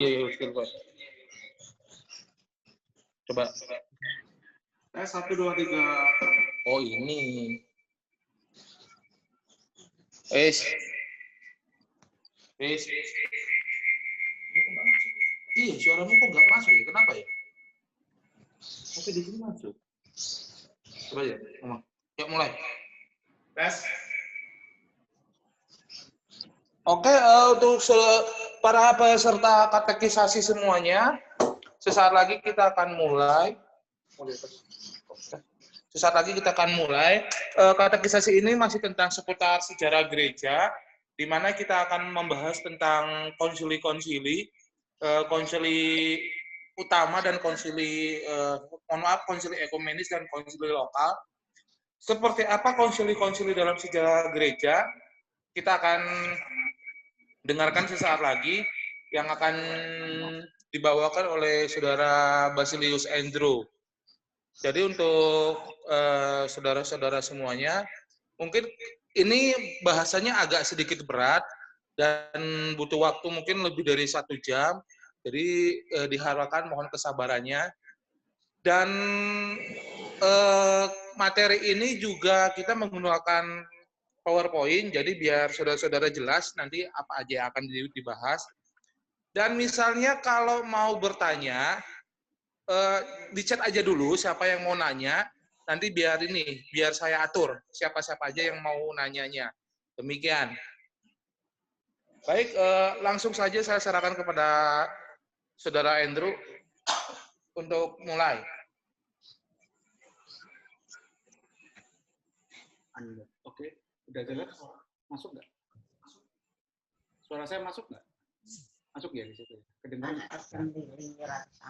Iya, coba. Coba. Tes 1, 2, 3. Oh, ini. Wes. Iya, suaramu kok nggak masuk ya? Kenapa ya? Tapi di sini masuk. Coba ya, ngomong. Yuk mulai. Tes. Oke, untuk para peserta katekisasi semuanya, sesaat lagi kita akan mulai. Katekisasi ini masih tentang seputar sejarah gereja, di mana kita akan membahas tentang konsili-konsili, konsili utama dan konsili ekumenis dan konsili lokal. Seperti apa konsili-konsili dalam sejarah gereja, kita akan dengarkan sesaat lagi yang akan dibawakan oleh Saudara Basilius Andrew. Jadi untuk saudara-saudara semuanya, mungkin ini bahasanya agak sedikit berat dan butuh waktu mungkin lebih dari 1 jam. Jadi diharapkan mohon kesabarannya. Dan materi ini juga kita menggunakan PowerPoint, jadi biar saudara-saudara jelas nanti apa aja yang akan dibahas. Dan misalnya kalau mau bertanya, di chat aja dulu siapa yang mau nanya, nanti biar saya atur siapa-siapa aja yang mau nanyanya. Demikian. Baik, langsung saja saya serahkan kepada Saudara Andrew untuk mulai. Oke, udah jelas? Masuk nggak? Suara saya masuk nggak? Masuk ya di situ. Kedengaran?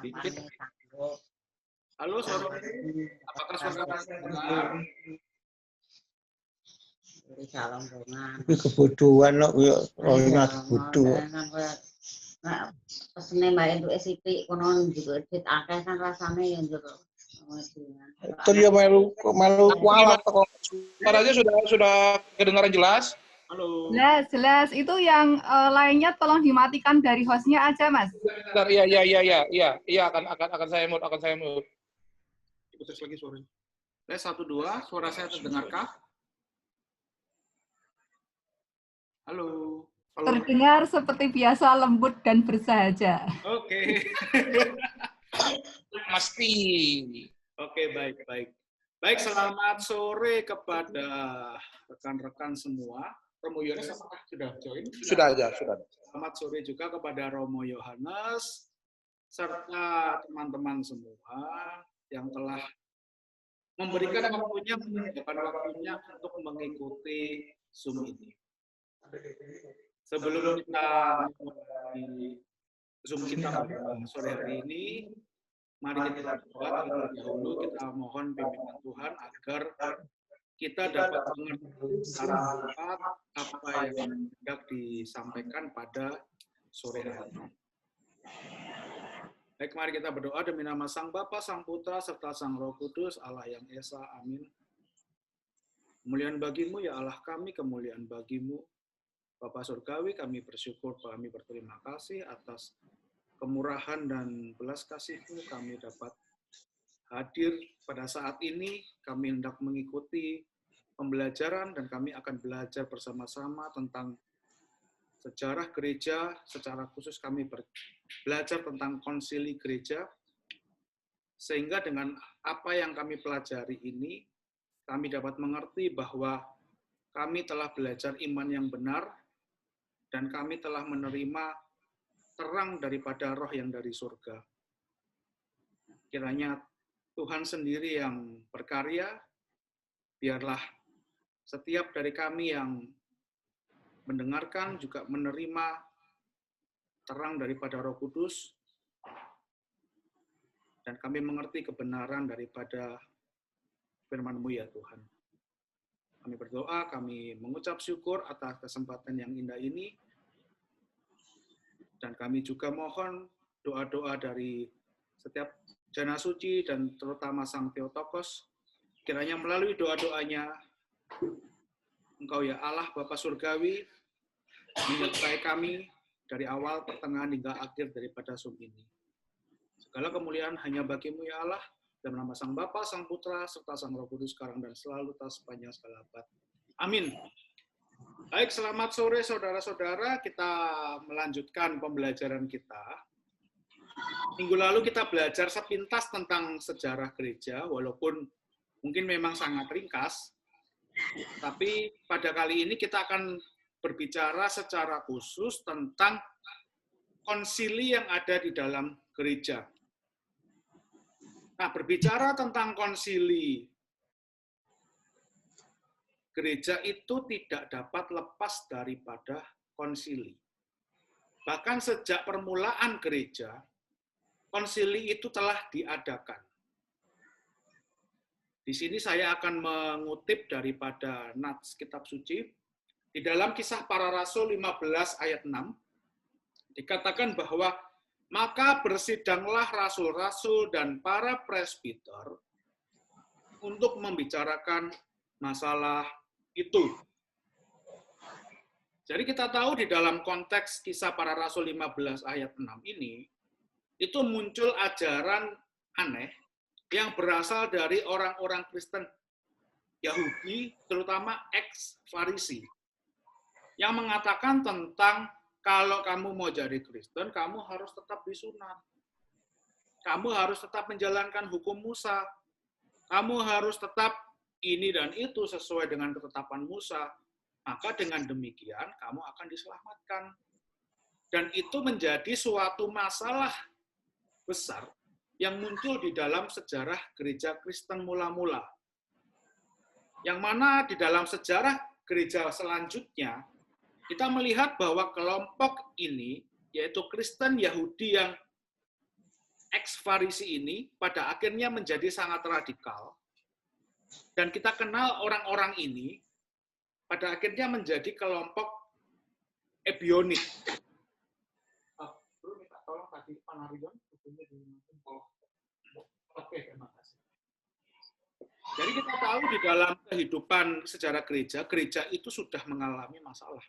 Dikit. Halo, suara. Apakah suara saya? Kebodohan loh, ingat bodoh. Nah, pesene mbak itu SIP konon juga dit akeh kan rasane yang jero. Itu dia malu kualat kok. Suaranya sudah kedengaran jelas? Halo. Jelas. Itu yang lainnya tolong dimatikan dari hostnya aja, Mas. Bentar, iya, akan saya mute. Putus lagi suaranya. Tes 1, 2, suara saya terdengarkah? Halo. Terdengar seperti biasa, lembut dan bersahaja. Oke. Pasti. Oke, baik. Baik, selamat sore kepada rekan-rekan semua. Romo Yohanes apakah sudah join? Sudah. Selamat sore juga kepada Romo Yohanes serta teman-teman semua yang telah memberikan waktunya untuk mengikuti Zoom ini. Sebelum kita mulai Zoom kita pada sore hari ini, mari kita berdoa terlebih dahulu. Kita mohon pimpinan Tuhan agar kita dapat mengerti secara tepat apa yang hendak disampaikan pada sore hari ini. Baik, mari kita berdoa demi nama Sang Bapa, Sang Putra, serta Sang Roh Kudus, Allah yang Esa. Amin. Kemuliaan bagimu, ya Allah kami, kemuliaan bagimu. Bapa Surgawi, kami bersyukur, kami berterima kasih atas kemurahan dan belas kasih-Mu kami dapat hadir pada saat ini. Kami hendak mengikuti pembelajaran dan kami akan belajar bersama-sama tentang sejarah gereja. Secara khusus kami belajar tentang konsili gereja, sehingga dengan apa yang kami pelajari ini, kami dapat mengerti bahwa kami telah belajar iman yang benar dan kami telah menerima terang daripada roh yang dari surga. Kiranya Tuhan sendiri yang berkarya, biarlah setiap dari kami yang mendengarkan juga menerima terang daripada Roh Kudus, dan kami mengerti kebenaran daripada firman-Mu ya Tuhan. Kami berdoa, kami mengucap syukur atas kesempatan yang indah ini, dan kami juga mohon doa-doa dari setiap jana suci dan terutama Sang Theotokos, kiranya melalui doa-doanya Engkau ya Allah Bapa Surgawi menyertai kami dari awal, pertengahan, hingga akhir daripada Zoom ini. Segala kemuliaan hanya bagimu ya Allah, dalam nama Sang Bapa, Sang Putra, serta Sang Roh Kudus sekarang dan selalu sepanjang segala abad. Amin. Baik, selamat sore saudara-saudara. Kita melanjutkan pembelajaran kita. Minggu lalu kita belajar sepintas tentang sejarah gereja, walaupun mungkin memang sangat ringkas. Tapi pada kali ini kita akan berbicara secara khusus tentang konsili yang ada di dalam gereja. Nah, berbicara tentang konsili gereja itu tidak dapat lepas daripada konsili. Bahkan sejak permulaan gereja, konsili itu telah diadakan. Di sini saya akan mengutip daripada nats kitab suci. Di dalam Kisah Para Rasul 15 ayat 6, dikatakan bahwa maka bersidanglah rasul-rasul dan para presbiter untuk membicarakan masalah itu. Jadi kita tahu di dalam konteks Kisah Para Rasul 15 ayat 6 ini, itu muncul ajaran aneh yang berasal dari orang-orang Kristen Yahudi, terutama ex-Farisi, yang mengatakan tentang kalau kamu mau jadi Kristen, kamu harus tetap disunat. Kamu harus tetap menjalankan hukum Musa. Kamu harus tetap ini dan itu sesuai dengan ketetapan Musa. Maka dengan demikian kamu akan diselamatkan. Dan itu menjadi suatu masalah besar yang muncul di dalam sejarah gereja Kristen mula-mula. Yang mana di dalam sejarah gereja selanjutnya, kita melihat bahwa kelompok ini, yaitu Kristen Yahudi yang ex-Farisi ini, pada akhirnya menjadi sangat radikal. Dan kita kenal orang-orang ini, pada akhirnya menjadi kelompok Ebionit. Bro, minta tolong tadi Panarion, oke, terima kasih. Jadi kita tahu di dalam kehidupan sejarah gereja, gereja itu sudah mengalami masalah.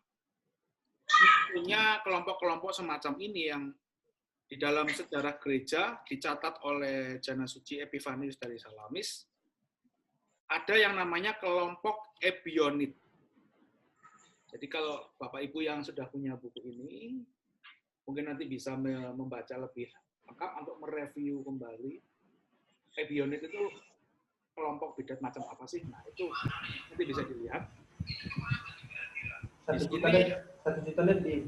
Punya kelompok-kelompok semacam ini yang di dalam sejarah gereja dicatat oleh Jana Suci Epifanius dari Salamis, ada yang namanya kelompok Ebionit. Jadi kalau Bapak Ibu yang sudah punya buku ini, mungkin nanti bisa membaca lebih lengkap untuk mereview kembali. Ebionit itu kelompok bidat macam apa sih? Nah, itu nanti bisa dilihat. Satu juta lihat di.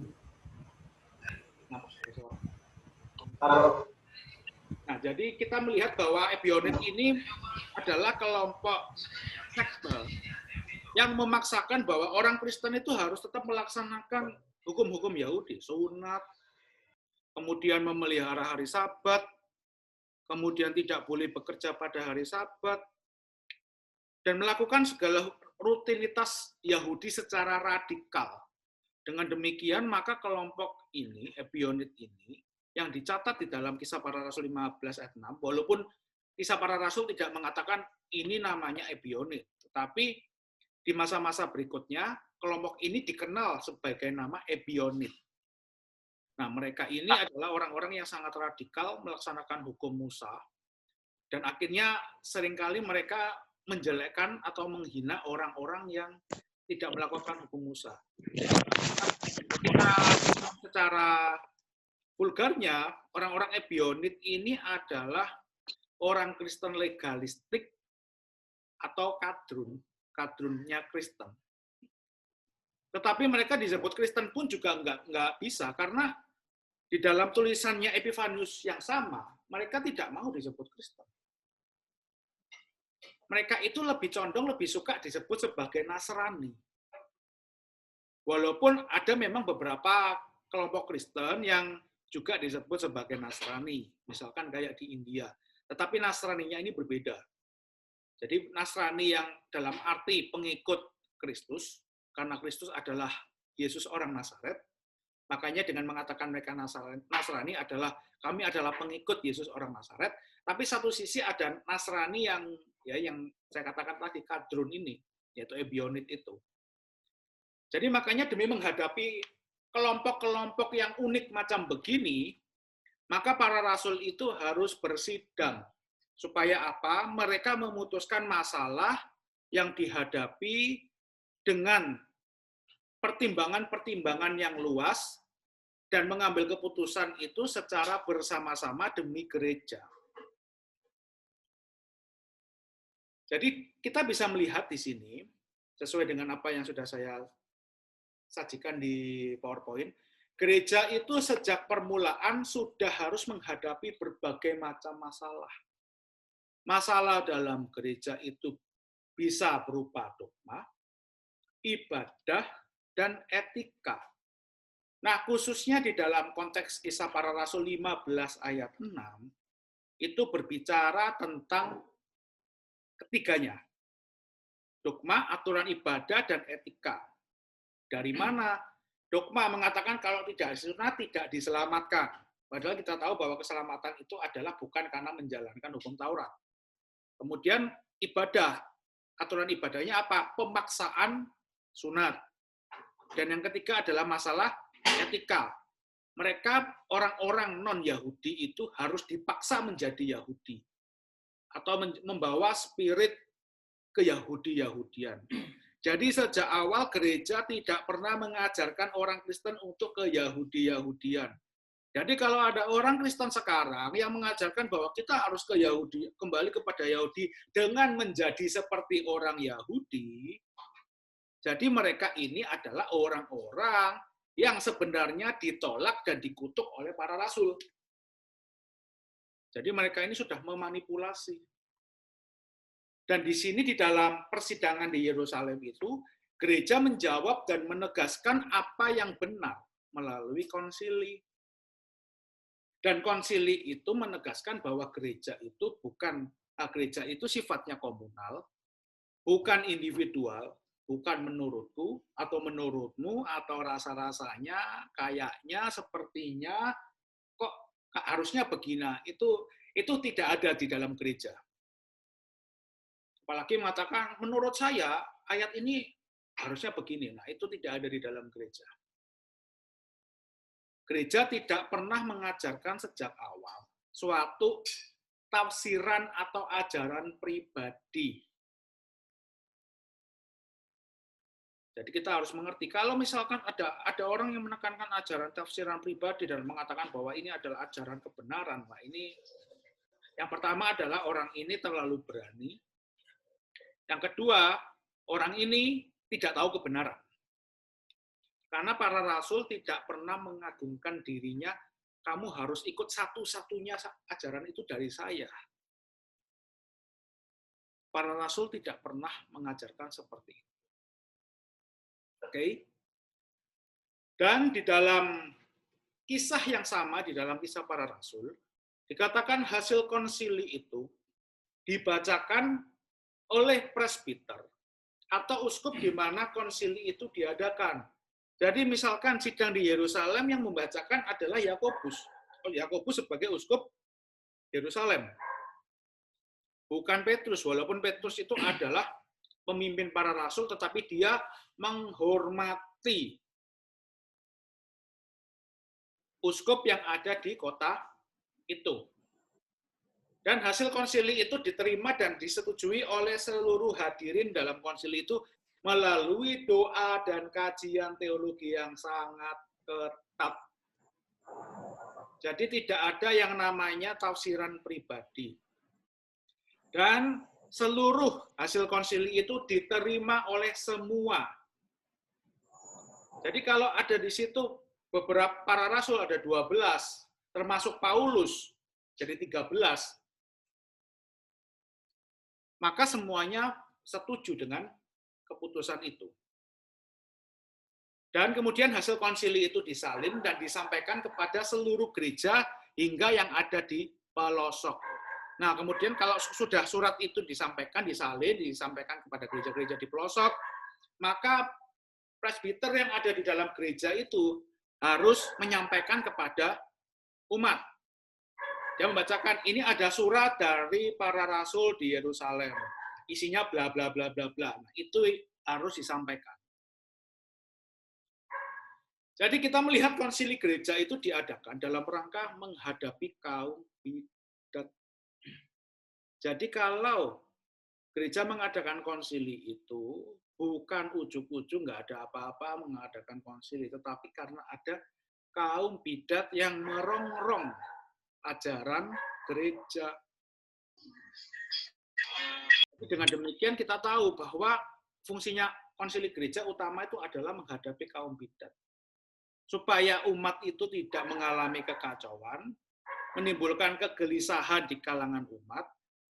Nah, jadi kita melihat bahwa Ebionit ini adalah kelompok sekte yang memaksakan bahwa orang Kristen itu harus tetap melaksanakan hukum-hukum Yahudi, sunat, kemudian memelihara hari Sabat, kemudian tidak boleh bekerja pada hari Sabat, dan melakukan segala rutinitas Yahudi secara radikal. Dengan demikian, maka kelompok ini, Ebionit ini, yang dicatat di dalam Kisah Para Rasul 15 ayat 6, walaupun Kisah Para Rasul tidak mengatakan ini namanya Ebionit, tetapi di masa-masa berikutnya, kelompok ini dikenal sebagai nama Ebionit. Nah, mereka ini adalah orang-orang yang sangat radikal melaksanakan hukum Musa, dan akhirnya seringkali mereka menjelekkan atau menghina orang-orang yang tidak melakukan hukum Musa. Secara vulgarnya, orang-orang Ebionit ini adalah orang Kristen legalistik atau kadrunnya Kristen. Tetapi mereka disebut Kristen pun juga nggak bisa, karena di dalam tulisannya Epifanius yang sama, mereka tidak mau disebut Kristen. Mereka itu lebih suka disebut sebagai Nasrani. Walaupun ada memang beberapa kelompok Kristen yang juga disebut sebagai Nasrani, misalkan kayak di India. Tetapi Nasraninya ini berbeda. Jadi Nasrani yang dalam arti pengikut Kristus, karena Kristus adalah Yesus orang Nazaret, makanya dengan mengatakan mereka Nasrani adalah kami adalah pengikut Yesus orang Nazaret. Tapi satu sisi ada Nasrani yang saya katakan tadi kadrun ini, yaitu Ebionit itu. Jadi makanya demi menghadapi kelompok-kelompok yang unik macam begini, maka para rasul itu harus bersidang. Supaya apa? Mereka memutuskan masalah yang dihadapi dengan pertimbangan-pertimbangan yang luas dan mengambil keputusan itu secara bersama-sama demi gereja. Jadi kita bisa melihat di sini, sesuai dengan apa yang sudah saya sajikan di PowerPoint, gereja itu sejak permulaan sudah harus menghadapi berbagai macam masalah. Masalah dalam gereja itu bisa berupa dogma, ibadah, dan etika. Nah, khususnya di dalam konteks Kisah Para Rasul 15 ayat 6, itu berbicara tentang ketiganya. Dogma, aturan ibadah, dan etika. Dari mana? Dogma mengatakan kalau tidak disunat, tidak diselamatkan. Padahal kita tahu bahwa keselamatan itu adalah bukan karena menjalankan hukum Taurat. Kemudian ibadah. Aturan ibadahnya apa? Pemaksaan sunat. Dan yang ketiga adalah masalah etika. Mereka orang-orang non-Yahudi itu harus dipaksa menjadi Yahudi. Atau membawa spirit ke-Yahudi-Yahudian. Jadi sejak awal gereja tidak pernah mengajarkan orang Kristen untuk ke-Yahudi-Yahudian. Jadi kalau ada orang Kristen sekarang yang mengajarkan bahwa kita harus ke Yahudi, kembali kepada Yahudi dengan menjadi seperti orang Yahudi, jadi mereka ini adalah orang-orang yang sebenarnya ditolak dan dikutuk oleh para rasul. Jadi mereka ini sudah memanipulasi. Dan di sini di dalam persidangan di Yerusalem itu, gereja menjawab dan menegaskan apa yang benar melalui konsili. Dan konsili itu menegaskan bahwa gereja itu sifatnya komunal, bukan individual, bukan menurutku atau menurutmu atau rasa-rasanya, kayaknya, sepertinya, kok harusnya begini. Itu tidak ada di dalam gereja. Apalagi mengatakan menurut saya ayat ini harusnya begini. Nah, itu tidak ada di dalam gereja. Gereja tidak pernah mengajarkan sejak awal suatu tafsiran atau ajaran pribadi. Jadi kita harus mengerti, kalau misalkan ada orang yang menekankan ajaran tafsiran pribadi dan mengatakan bahwa ini adalah ajaran kebenaran, nah ini yang pertama adalah orang ini terlalu berani. Yang kedua, orang ini tidak tahu kebenaran. Karena para rasul tidak pernah mengagungkan dirinya, kamu harus ikut satu-satunya ajaran itu dari saya. Para rasul tidak pernah mengajarkan seperti itu. Oke. Dan di dalam kisah yang sama, di dalam kisah para rasul, dikatakan hasil konsili itu dibacakan oleh presbiter atau uskup di mana konsili itu diadakan. Jadi misalkan sidang di Yerusalem yang membacakan adalah Yakobus. Yakobus sebagai uskup Yerusalem. Bukan Petrus, walaupun Petrus itu adalah pemimpin para rasul, tetapi dia menghormati uskup yang ada di kota itu. Dan hasil konsili itu diterima dan disetujui oleh seluruh hadirin dalam konsili itu melalui doa dan kajian teologi yang sangat ketat. Jadi tidak ada yang namanya tafsiran pribadi. Dan seluruh hasil konsili itu diterima oleh semua. Jadi kalau ada di situ beberapa para rasul ada 12, termasuk Paulus, jadi 13. Maka semuanya setuju dengan keputusan itu. Dan kemudian hasil konsili itu disalin dan disampaikan kepada seluruh gereja hingga yang ada di pelosok. Nah, kemudian kalau sudah surat itu disampaikan, disalin, disampaikan kepada gereja-gereja di pelosok, maka presbiter yang ada di dalam gereja itu harus menyampaikan kepada umat. Dia membacakan, ini ada surat dari para rasul di Yerusalem. Isinya bla bla bla bla bla. Nah, itu harus disampaikan. Jadi kita melihat konsili gereja itu diadakan dalam rangka menghadapi kaum bidat. Jadi kalau gereja mengadakan konsili itu bukan ujuk-ujuk nggak ada apa-apa mengadakan konsili, tetapi karena ada kaum bidat yang merongrong ajaran gereja. Dengan demikian kita tahu bahwa fungsinya konsili gereja utama itu adalah menghadapi kaum bidat. Supaya umat itu tidak mengalami kekacauan, menimbulkan kegelisahan di kalangan umat,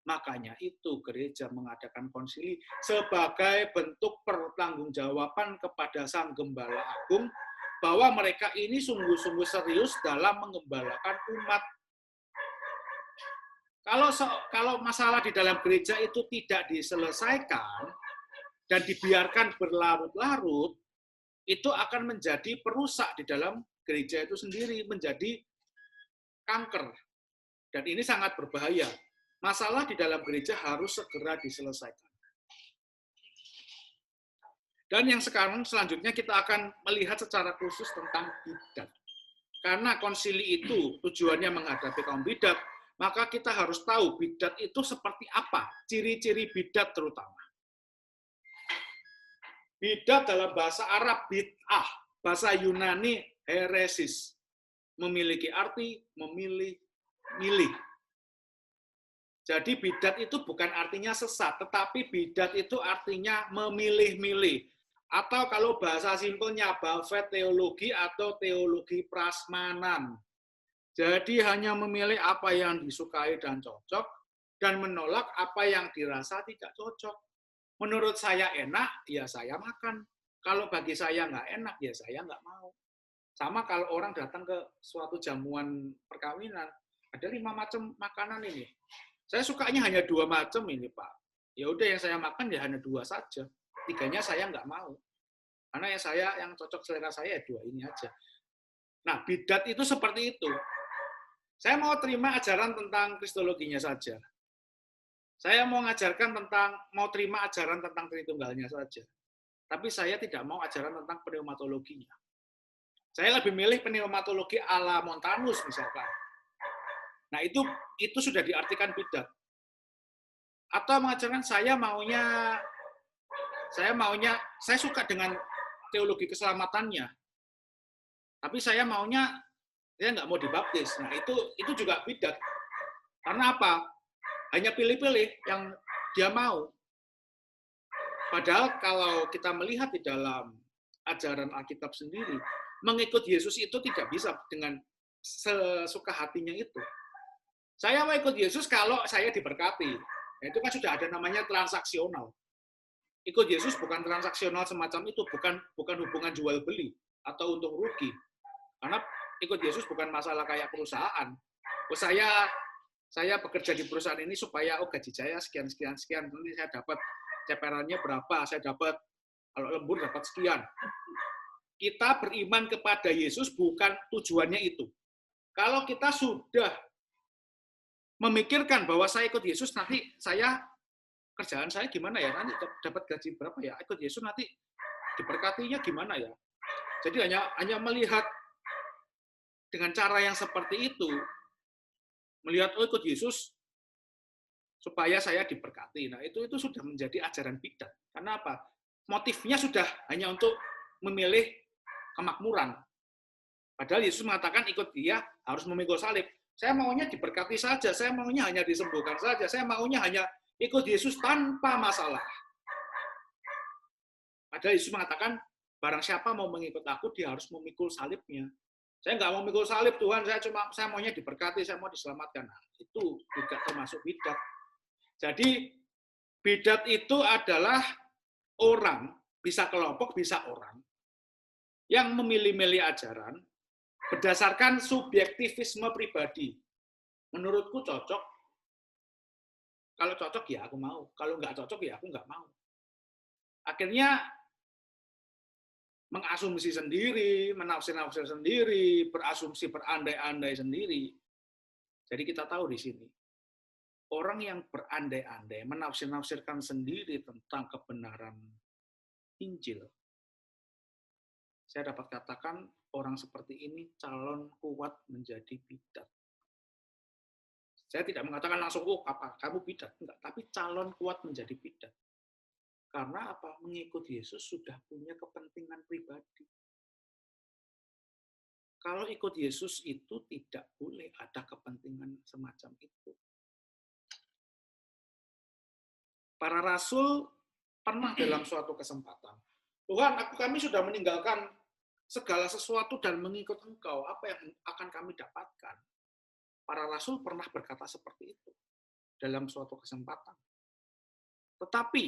makanya itu gereja mengadakan konsili sebagai bentuk pertanggungjawaban kepada Sang Gembala Agung bahwa mereka ini sungguh-sungguh serius dalam mengembalakan umat. Kalau masalah di dalam gereja itu tidak diselesaikan dan dibiarkan berlarut-larut, itu akan menjadi perusak di dalam gereja itu sendiri, menjadi kanker. Dan ini sangat berbahaya. Masalah di dalam gereja harus segera diselesaikan. Dan yang selanjutnya kita akan melihat secara khusus tentang bidat. Karena konsili itu tujuannya menghadapi kaum bidat, maka kita harus tahu bidat itu seperti apa, ciri-ciri bidat terutama. Bidat dalam bahasa Arab bid'ah, bahasa Yunani heresis, memiliki arti memilih-milih. Jadi bidat itu bukan artinya sesat, tetapi bidat itu artinya memilih-milih. Atau kalau bahasa simpelnya Buffet teologi atau teologi prasmanan. Jadi hanya memilih apa yang disukai dan cocok, dan menolak apa yang dirasa tidak cocok. Menurut saya enak, ya saya makan. Kalau bagi saya nggak enak, ya saya nggak mau. Sama kalau orang datang ke suatu jamuan perkawinan, ada 5 macam makanan ini. Saya sukanya hanya 2 macam ini, Pak. Ya udah yang saya makan ya hanya 2 saja. 3-nya saya nggak mau. Karena yang cocok selera saya ya 2 ini aja. Nah, bidat itu seperti itu. Saya mau terima ajaran tentang kristologinya saja. Saya mau terima ajaran tentang Tritunggalnya saja. Tapi saya tidak mau ajaran tentang pneumatologinya. Saya lebih milih pneumatologi ala Montanus misalkan. Nah, itu sudah diartikan bidat. Atau mengajarkan saya suka dengan teologi keselamatannya. Tapi saya nggak mau dibaptis. Nah, itu juga bidat. Karena apa? Hanya pilih-pilih yang dia mau. Padahal kalau kita melihat di dalam ajaran Alkitab sendiri, mengikut Yesus itu tidak bisa dengan sesuka hatinya itu. Saya mau ikut Yesus kalau saya diberkati. Nah, itu kan sudah ada namanya transaksional. Ikut Yesus bukan transaksional semacam itu, bukan hubungan jual beli atau untung rugi. Karena ikut Yesus bukan masalah kayak perusahaan. Saya bekerja di perusahaan ini supaya gaji saya sekian, nanti saya dapat ceperannya berapa, saya dapat kalau lembur dapat sekian. Kita beriman kepada Yesus bukan tujuannya itu. Kalau kita sudah memikirkan bahwa saya ikut Yesus, nanti kerjaan saya gimana ya, nanti dapat gaji berapa ya, ikut Yesus nanti diberkatinya gimana ya. Jadi hanya melihat dengan cara yang seperti itu, melihat ikut Yesus supaya saya diberkati. Nah, itu sudah menjadi ajaran bidat. Karena apa? Motifnya sudah hanya untuk memilih kemakmuran. Padahal Yesus mengatakan ikut dia harus memikul salib. Saya maunya diberkati saja, saya maunya hanya disembuhkan saja, saya maunya hanya ikut Yesus tanpa masalah. Padahal Yesus mengatakan, barang siapa mau mengikut aku, dia harus memikul salibnya. Saya nggak mau memikul salib, Tuhan, saya maunya diberkati, saya mau diselamatkan. Nah, itu juga termasuk bidat. Jadi, bidat itu adalah orang, bisa kelompok, bisa orang, yang memilih-milih ajaran berdasarkan subjektivisme pribadi. Menurutku cocok, kalau cocok ya aku mau, kalau nggak cocok ya aku nggak mau. Akhirnya mengasumsi sendiri, menafsir-nafsir sendiri, berasumsi, berandai-andai sendiri. Jadi kita tahu di sini, orang yang berandai-andai, menafsir-nafsirkan sendiri tentang kebenaran Injil, saya dapat katakan orang seperti ini calon kuat menjadi bidat. Saya tidak mengatakan langsung, oh apa kamu bidat, enggak, tapi calon kuat menjadi bidat. Karena apa? Mengikuti Yesus sudah punya kepentingan pribadi. Kalau ikut Yesus itu tidak boleh ada kepentingan semacam itu. Para rasul pernah dalam suatu kesempatan, Tuhan, kami sudah meninggalkan segala sesuatu dan mengikut Engkau, apa yang akan kami dapatkan? Para rasul pernah berkata seperti itu dalam suatu kesempatan. Tetapi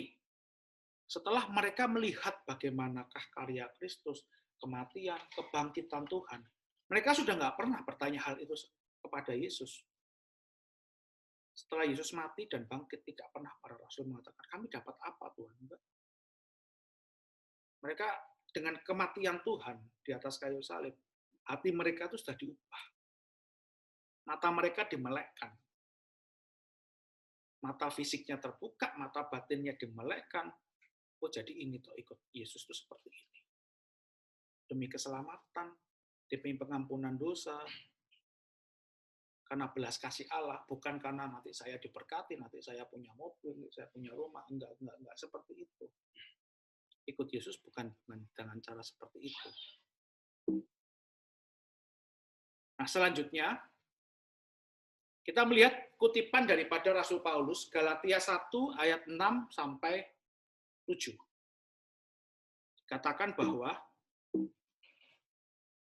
setelah mereka melihat bagaimanakah karya Kristus, kematian, kebangkitan Tuhan, mereka sudah nggak pernah bertanya hal itu kepada Yesus. Setelah Yesus mati dan bangkit, tidak pernah para rasul mengatakan, kami dapat apa Tuhan? Enggak. Mereka dengan kematian Tuhan di atas kayu salib, hati mereka itu sudah diubah. Mata mereka dimelekkan. Mata fisiknya terbuka, mata batinnya dimelekkan. Oh, jadi ini toh ikut Yesus itu seperti ini. Demi keselamatan, demi pengampunan dosa, karena belas kasih Allah, bukan karena nanti saya diberkati, nanti saya punya mobil, saya punya rumah, enggak seperti itu. Ikut Yesus bukan dengan cara seperti itu. Nah, selanjutnya kita melihat kutipan daripada Rasul Paulus, Galatia 1 ayat 6 sampai 7. Katakan bahwa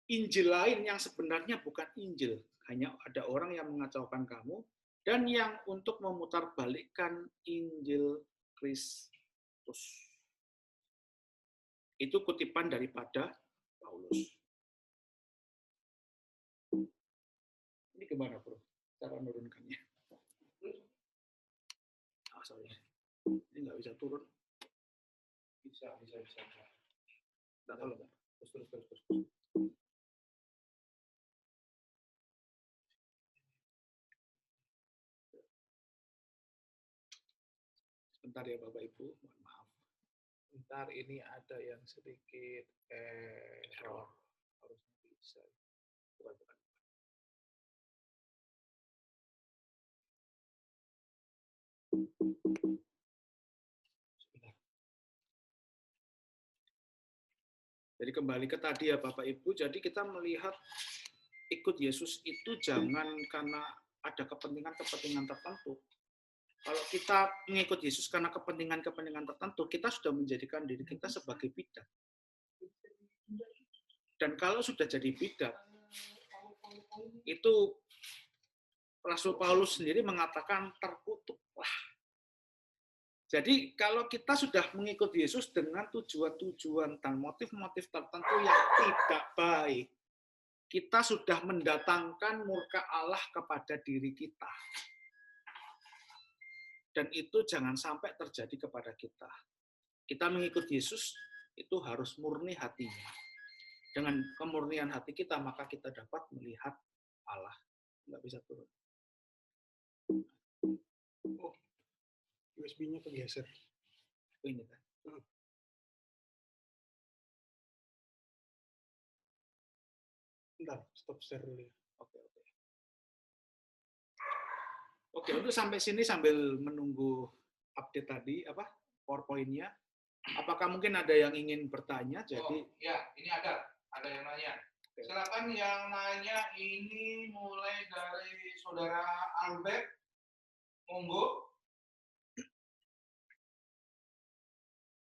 Injil lain yang sebenarnya bukan Injil, hanya ada orang yang mengacaukan kamu, dan yang untuk memutarbalikkan Injil Kristus. Itu kutipan daripada Paulus. Ini gimana, bro? Cara menurunkannya? Oh, sorry. Ini nggak bisa turun. Bisa. Nggak tahu, Bang. Terus. Sebentar ya Bapak Ibu, mohon maaf. Bentar, ini ada yang sedikit error. Harusnya bisa. Bukan. Jadi kembali ke tadi ya Bapak Ibu, jadi kita melihat ikut Yesus itu jangan karena ada kepentingan-kepentingan tertentu. Kalau kita mengikut Yesus karena kepentingan-kepentingan tertentu, kita sudah menjadikan diri kita sebagai bidat. Dan kalau sudah jadi bidat, itu Rasul Paulus sendiri mengatakan terkutuklah. Jadi kalau kita sudah mengikuti Yesus dengan tujuan-tujuan dan motif-motif tertentu yang tidak baik, kita sudah mendatangkan murka Allah kepada diri kita. Dan itu jangan sampai terjadi kepada kita. Kita mengikuti Yesus itu harus murni hatinya. Dengan kemurnian hati kita, maka kita dapat melihat Allah. Nggak bisa turun. Oh, USB-nya kegeser. Ini kan. Bentar, stop share dulu ya. Oke, untuk sampai sini sambil menunggu update tadi, PowerPoint-nya. Apakah mungkin ada yang ingin bertanya? Jadi, ya, ini ada yang nanya. Silakan yang nanya ini mulai dari Saudara Albert, monggo.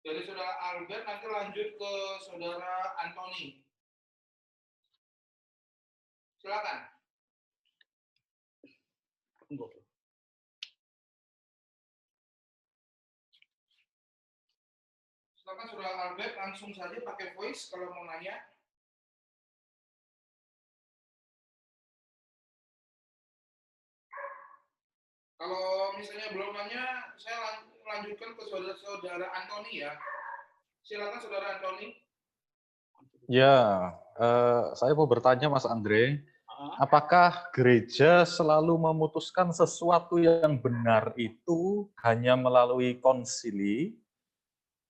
Dari Saudara Albert nanti lanjut ke Saudara Antoni. Silakan. monggo. Silakan Saudara Albert langsung saja pakai voice kalau mau nanya. Kalau misalnya belum nanya, saya lanjutkan ke Saudara Antoni ya. Silakan Saudara Antoni. Ya, saya mau bertanya Mas Andre, apakah gereja selalu memutuskan sesuatu yang benar itu hanya melalui konsili,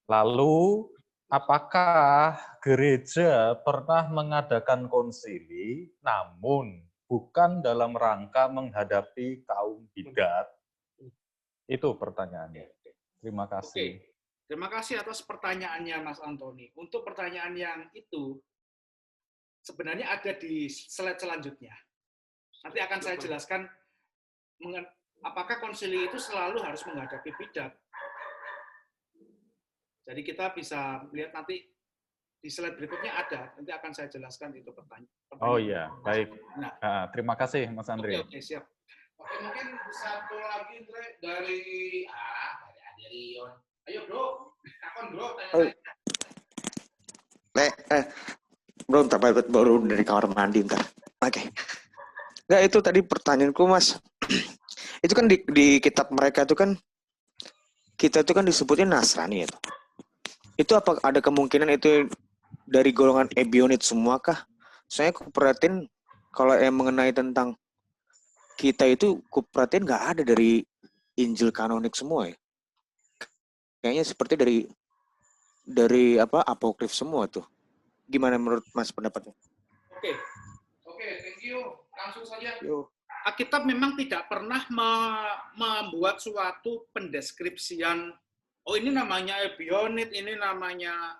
lalu apakah gereja pernah mengadakan konsili, namun bukan dalam rangka menghadapi kaum bidat? Itu pertanyaannya. Terima kasih. Oke. Terima kasih atas pertanyaannya, Mas Antoni. Untuk pertanyaan yang itu, sebenarnya ada di slide selanjutnya. Nanti akan saya jelaskan apakah konsili itu selalu harus menghadapi bidat. Jadi kita bisa lihat nanti di slide berikutnya ada. Nanti akan saya jelaskan itu pertanyaan. Oh iya, baik. Nah, terima kasih, Mas Andre. Oke, siap. Oke, mungkin satu lagi Andre dari Adelion. Ayo bro, takon bro, tanya-tanya. Bro, ntar baru dari kamar mandi ntar. Oke. Nggak, itu tadi pertanyaanku, Mas. Itu kan di kitab mereka itu kan, kita itu kan disebutnya Nasrani itu. Itu apa ada kemungkinan itu dari golongan Ebionit semua kah? Soalnya aku perhatiin kalau yang mengenai tentang kita itu, aku perhatiin nggak ada dari Injil kanonik semua ya. Kayaknya seperti dari apokrif semua tuh. Gimana menurut Mas pendapatnya? Oke, thank you. Langsung saja. Alkitab memang tidak pernah membuat suatu pendeskripsian, oh ini namanya Ebionit, ini namanya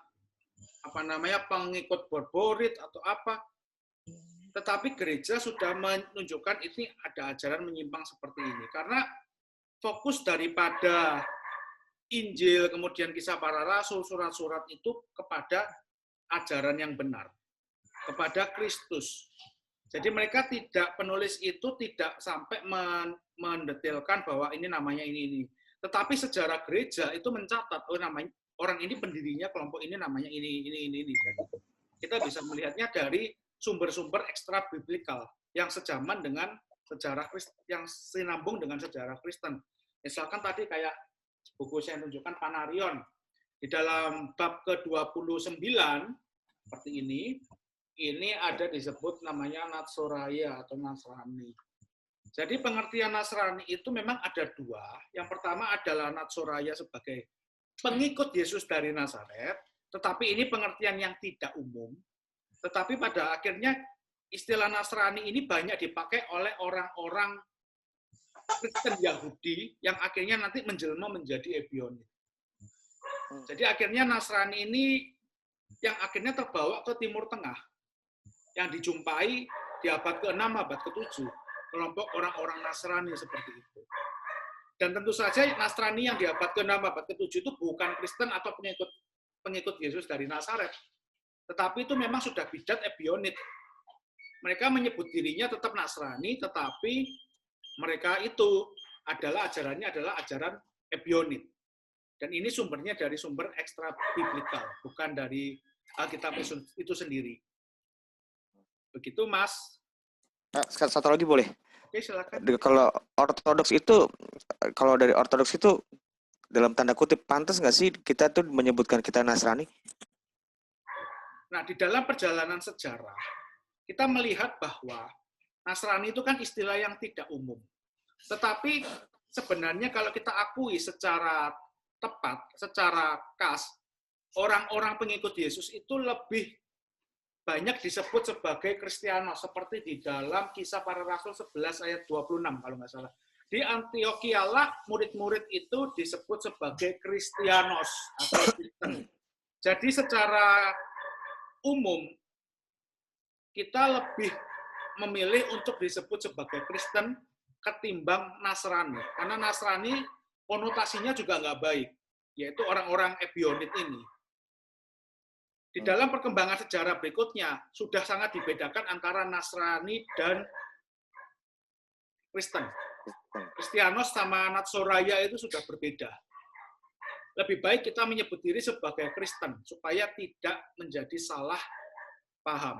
pengikut Borborit atau apa. Tetapi gereja sudah menunjukkan ini ada ajaran menyimpang seperti ini. Karena fokus daripada Injil, kemudian kisah para rasul, surat-surat itu kepada ajaran yang benar, kepada Kristus. Jadi mereka penulis itu tidak sampai mendetailkan bahwa ini namanya ini. Tetapi sejarah gereja itu mencatat, oh namanya orang ini pendirinya kelompok ini namanya ini. Jadi kita bisa melihatnya dari sumber-sumber ekstra biblikal yang sejaman dengan sejarah Kristen, yang sinambung dengan sejarah Kristen. Misalkan tadi kayak buku saya tunjukkan Panarion. Di dalam bab ke-29 seperti ini ada disebut namanya Natsoraya atau Nasrani. Jadi pengertian Nasrani itu memang ada dua. Yang pertama adalah Natsoraya sebagai pengikut Yesus dari Nazaret, tetapi ini pengertian yang tidak umum. Tetapi pada akhirnya istilah Nasrani ini banyak dipakai oleh orang-orang Kristen Yahudi yang akhirnya nanti menjelma menjadi Ebionit. Jadi akhirnya Nasrani ini yang akhirnya terbawa ke Timur Tengah, yang dijumpai di abad ke-6, abad ke-7, kelompok orang-orang Nasrani seperti itu. Dan tentu saja Nasrani yang di abad ke-6, abad ke-7 itu bukan Kristen atau pengikut Yesus dari Nazaret, tetapi itu memang sudah bidat Ebionit. Mereka menyebut dirinya tetap Nasrani, tetapi mereka itu ajarannya adalah ajaran Ebionit. Dan ini sumbernya dari sumber ekstra biblikal, bukan dari Alkitab itu sendiri. Begitu, Mas. Satu lagi boleh? Oke, silakan. Kalau ortodoks itu, kalau dari ortodoks itu, dalam tanda kutip, pantas nggak sih kita tuh menyebutkan kita Nasrani? Nah, di dalam perjalanan sejarah, kita melihat bahwa Nasrani itu kan istilah yang tidak umum. Tetapi sebenarnya kalau kita akui secara tepat, secara khas, orang-orang pengikut Yesus itu lebih banyak disebut sebagai Kristianos, seperti di dalam Kisah Para Rasul 11 ayat 26 kalau nggak salah. Di Antiokhia lah murid-murid itu disebut sebagai Kristianos atau Kristen. Jadi secara umum kita lebih memilih untuk disebut sebagai Kristen ketimbang Nasrani. Karena Nasrani konotasinya juga nggak baik, yaitu orang-orang Ebionit ini. Di dalam perkembangan sejarah berikutnya, sudah sangat dibedakan antara Nasrani dan Kristen. Kristianos sama Natsoraya itu sudah berbeda. Lebih baik kita menyebut diri sebagai Kristen, supaya tidak menjadi salah paham.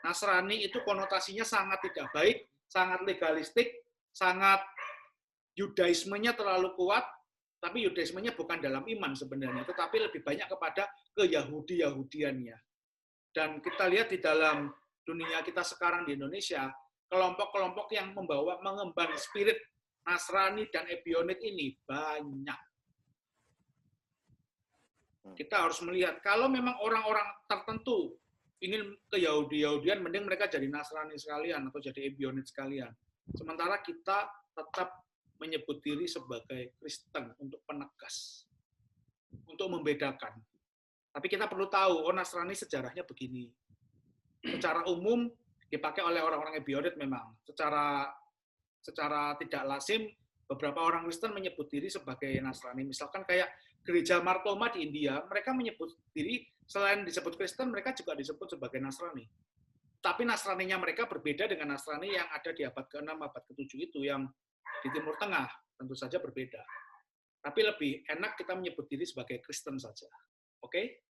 Nasrani itu konotasinya sangat tidak baik, sangat legalistik, sangat Yudaismenya terlalu kuat, tapi Yudaismenya bukan dalam iman sebenarnya, tetapi lebih banyak kepada ke-Yahudi-Yahudiannya. Dan kita lihat di dalam dunia kita sekarang di Indonesia, kelompok-kelompok yang mengemban spirit Nasrani dan Ebionit ini banyak. Kita harus melihat, kalau memang orang-orang tertentu ingin ke Yahudi-Yahudian, mending mereka jadi Nasrani sekalian atau jadi Ebionit sekalian. Sementara kita tetap menyebut diri sebagai Kristen untuk penegas, untuk membedakan. Tapi kita perlu tahu, oh Nasrani sejarahnya begini. Secara umum dipakai oleh orang-orang Ebionit memang. Secara tidak lazim, beberapa orang Kristen menyebut diri sebagai Nasrani. Misalkan kayak gereja Martoma di India, mereka menyebut diri, selain disebut Kristen, mereka juga disebut sebagai Nasrani. Tapi Nasraninya mereka berbeda dengan Nasrani yang ada di abad ke-6, abad ke-7 itu, yang di Timur Tengah, tentu saja berbeda. Tapi lebih enak kita menyebut diri sebagai Kristen saja. Oke?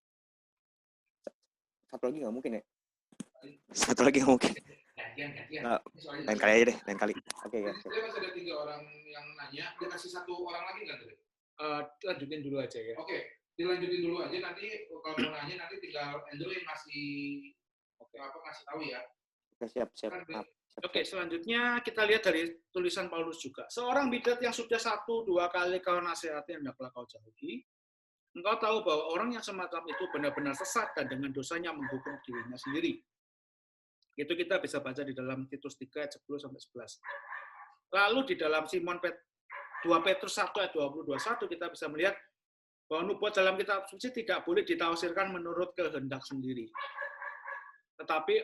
Satu lagi nggak mungkin ya? Satu lagi nggak mungkin. Gantian. Nah, lain kali aja deh, lain kali. Oke, ya. Dia masih ada 3 orang yang nanya, dia kasih 1 orang lagi nggak tadi? Lanjutin dulu aja ya. Oke, dilanjutin dulu aja, nanti kalau mau nanya nanti tinggal Andrew yang ngasih ngasih tahu ya. Oke, siap. Kan, Oke, selanjutnya kita lihat dari tulisan Paulus juga. Seorang bidat yang sudah 1-2 kali kau nasihati, hendaklah kau jauhi. Engkau tahu bahwa orang yang semacam itu benar-benar sesat dan dengan dosanya menghukum dirinya sendiri. Itu kita bisa baca di dalam Titus 3 ayat 10-11. Lalu di dalam 2 Petrus 1 ayat 20-21 kita bisa melihat bahwa nubuat dalam kitab suci tidak boleh ditafsirkan menurut kehendak sendiri. Tetapi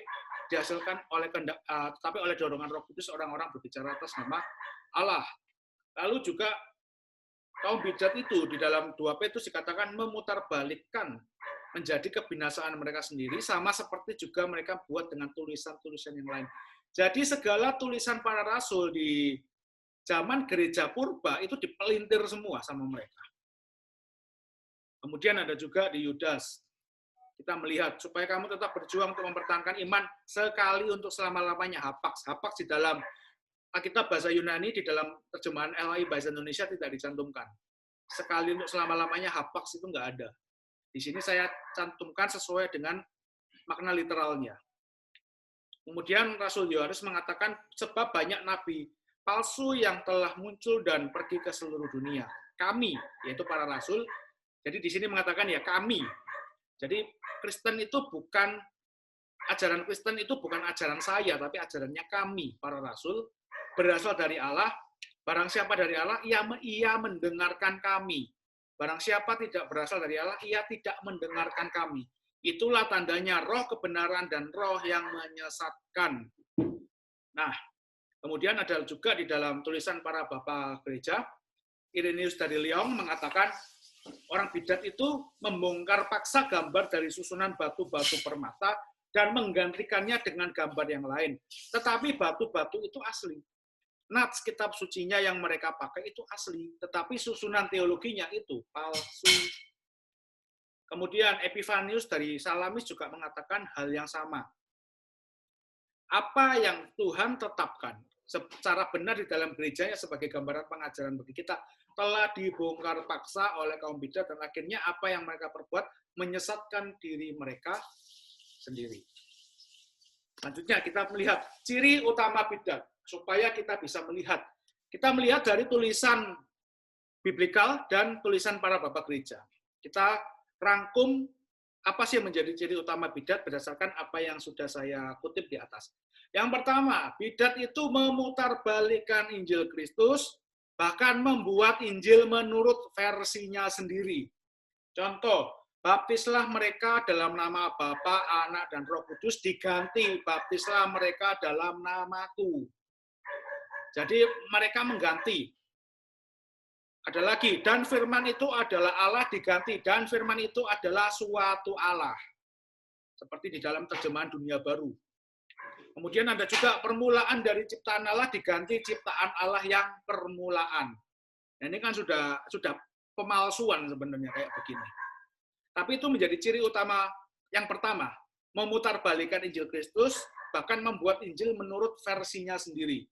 dihasilkan oleh dorongan Roh Kudus orang-orang berbicara atas nama Allah. Lalu juga kaum bidat itu di dalam 2 Petrus dikatakan memutarbalikkan menjadi kebinasaan mereka sendiri, sama seperti juga mereka buat dengan tulisan-tulisan yang lain. Jadi segala tulisan para rasul di zaman gereja purba itu dipelintir semua sama mereka. Kemudian ada juga di Yudas. Kita melihat, supaya kamu tetap berjuang untuk mempertahankan iman sekali untuk selama-lamanya. Hapax di dalam Alkitab bahasa Yunani, di dalam terjemahan LAI bahasa Indonesia tidak dicantumkan. Sekali untuk selama-lamanya, hapax itu nggak ada. Di sini saya cantumkan sesuai dengan makna literalnya. Kemudian Rasul Yohanes mengatakan, sebab banyak nabi palsu yang telah muncul dan pergi ke seluruh dunia. Kami, yaitu para rasul, jadi di sini mengatakan ya kami. Jadi Kristen itu bukan, ajaran Kristen itu bukan ajaran saya, tapi ajarannya kami, para rasul, berasal dari Allah. Barang siapa dari Allah, ia mendengarkan kami. Barang siapa tidak berasal dari Allah, ia tidak mendengarkan kami. Itulah tandanya roh kebenaran dan roh yang menyesatkan. Nah, kemudian ada juga di dalam tulisan para bapak gereja, Irenaeus dari Lyon mengatakan, orang bidat itu membongkar paksa gambar dari susunan batu-batu permata dan menggantikannya dengan gambar yang lain. Tetapi batu-batu itu asli. Nats kitab sucinya yang mereka pakai itu asli, tetapi susunan teologinya itu palsu. Kemudian Epifanius dari Salamis juga mengatakan hal yang sama. Apa yang Tuhan tetapkan secara benar di dalam gerejanya sebagai gambaran pengajaran bagi kita telah dibongkar paksa oleh kaum bidat dan akhirnya apa yang mereka perbuat menyesatkan diri mereka sendiri. Selanjutnya kita melihat ciri utama bidat supaya kita bisa melihat. Kita melihat dari tulisan biblikal dan tulisan para bapak gereja. Kita rangkum apa sih yang menjadi ciri utama bidat berdasarkan apa yang sudah saya kutip di atas. Yang pertama, bidat itu memutarbalikkan Injil Kristus, bahkan membuat Injil menurut versinya sendiri. Contoh, baptislah mereka dalam nama Bapa, Anak, dan Roh Kudus, diganti baptislah mereka dalam namaku. Jadi mereka mengganti. Ada lagi, dan firman itu adalah Allah diganti, dan firman itu adalah suatu Allah. Seperti di dalam terjemahan Dunia Baru. Kemudian ada juga permulaan dari ciptaan Allah diganti ciptaan Allah yang permulaan. Nah, ini kan sudah pemalsuan sebenarnya kayak begini. Tapi itu menjadi ciri utama yang pertama, memutarbalikkan Injil Kristus, bahkan membuat Injil menurut versinya sendiri.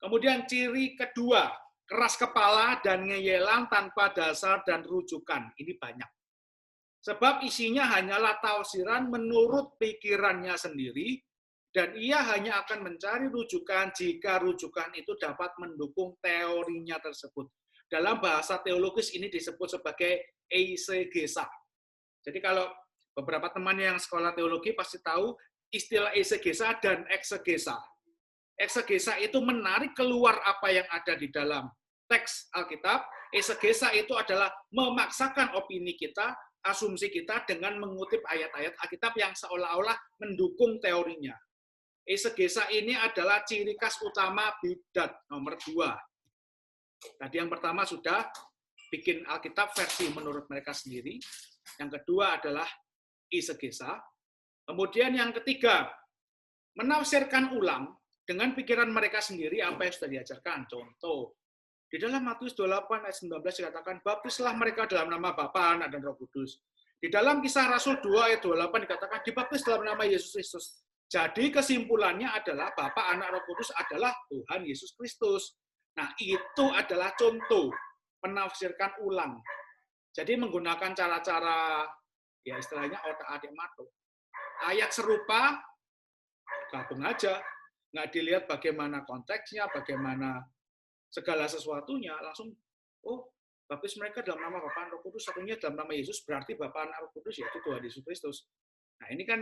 Kemudian ciri kedua, keras kepala dan ngeyelan tanpa dasar dan rujukan. Ini banyak. Sebab isinya hanyalah tafsiran menurut pikirannya sendiri, dan ia hanya akan mencari rujukan jika rujukan itu dapat mendukung teorinya tersebut. Dalam bahasa teologis ini disebut sebagai eisegesa. Jadi kalau beberapa teman yang sekolah teologi pasti tahu istilah eisegesa dan eksegesa. Eksegesa itu menarik keluar apa yang ada di dalam teks Alkitab. Eksegesa itu adalah memaksakan opini kita, asumsi kita dengan mengutip ayat-ayat Alkitab yang seolah-olah mendukung teorinya. Eksegesa ini adalah ciri khas utama bidat nomor 2. Tadi yang pertama sudah bikin Alkitab versi menurut mereka sendiri. Yang kedua adalah eksegesa. Kemudian yang ketiga, menafsirkan ulang dengan pikiran mereka sendiri apa yang sudah diajarkan. Contoh, di dalam Matius 28 ayat 19 dikatakan, baptislah mereka dalam nama Bapa, Anak, dan Roh Kudus. Di dalam Kisah Rasul 2 ayat 28 dikatakan, dibaptis dalam nama Yesus Kristus. Jadi kesimpulannya adalah Bapa, Anak, Roh Kudus adalah Tuhan Yesus Kristus. Nah, itu adalah contoh menafsirkan ulang. Jadi menggunakan cara-cara, ya istilahnya otak-atik matuk. Ayat serupa, gabung aja. Nggak dilihat bagaimana konteksnya, bagaimana segala sesuatunya, langsung, oh, baptis mereka dalam nama Bapa, Roh Kudus, satunya dalam nama Yesus, berarti Bapa, Anak, Roh Kudus, yaitu Tuhan Yesus Kristus. Nah, ini kan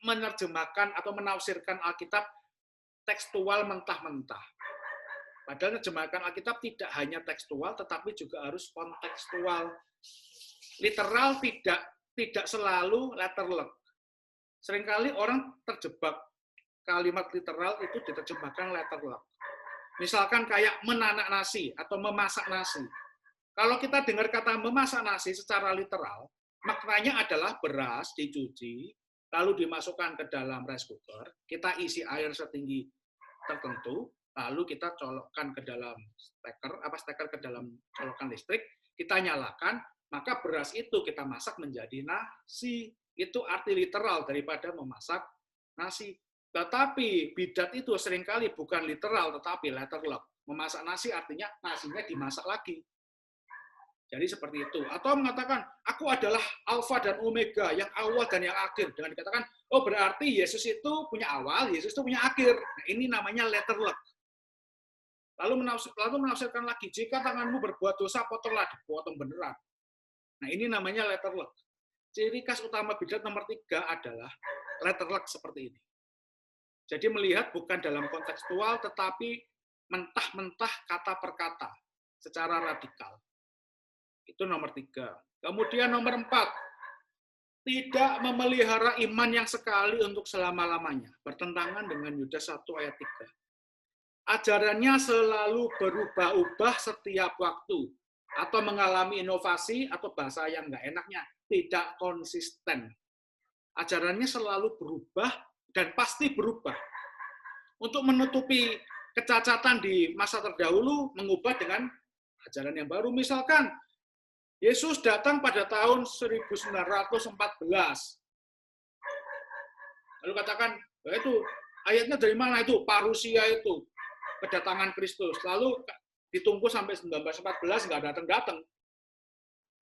menerjemahkan atau menafsirkan Alkitab tekstual mentah-mentah. Padahal menerjemahkan Alkitab tidak hanya tekstual, tetapi juga harus kontekstual. Literal tidak selalu letterlek. Seringkali orang terjebak kalimat literal itu diterjemahkan letterlek. Misalkan kayak menanak nasi atau memasak nasi. Kalau kita dengar kata memasak nasi secara literal, maknanya adalah beras dicuci, lalu dimasukkan ke dalam rice cooker, kita isi air setinggi tertentu, lalu kita colokkan ke dalam steker ke dalam colokan listrik, kita nyalakan, maka beras itu kita masak menjadi nasi. Itu arti literal daripada memasak nasi. Tetapi bidat itu seringkali bukan literal, tetapi letterlek. Memasak nasi artinya nasinya dimasak lagi. Jadi seperti itu. Atau mengatakan, aku adalah alfa dan omega, yang awal dan yang akhir. Dengan dikatakan, oh berarti Yesus itu punya awal, Yesus itu punya akhir. Nah, ini namanya letterlek. Lalu menafsirkan lagi, jika tanganmu berbuat dosa, potonglah, dipotong beneran. Nah, ini namanya letterlek. Ciri khas utama bidat nomor 3 adalah letterlek seperti ini. Jadi melihat bukan dalam kontekstual, tetapi mentah-mentah kata per kata, secara radikal. Itu nomor 3. Kemudian nomor 4, tidak memelihara iman yang sekali untuk selama-lamanya. Bertentangan dengan Yudas 1 ayat 3. Ajarannya selalu berubah-ubah setiap waktu, atau mengalami inovasi, atau bahasa yang nggak enaknya, tidak konsisten. Ajarannya selalu berubah, dan pasti berubah. Untuk menutupi kecacatan di masa terdahulu, mengubah dengan ajaran yang baru. Misalkan, Yesus datang pada tahun 1914. Lalu katakan, itu ayatnya dari mana itu? Parusia itu, kedatangan Kristus. Lalu ditunggu sampai 1914, nggak datang-datang.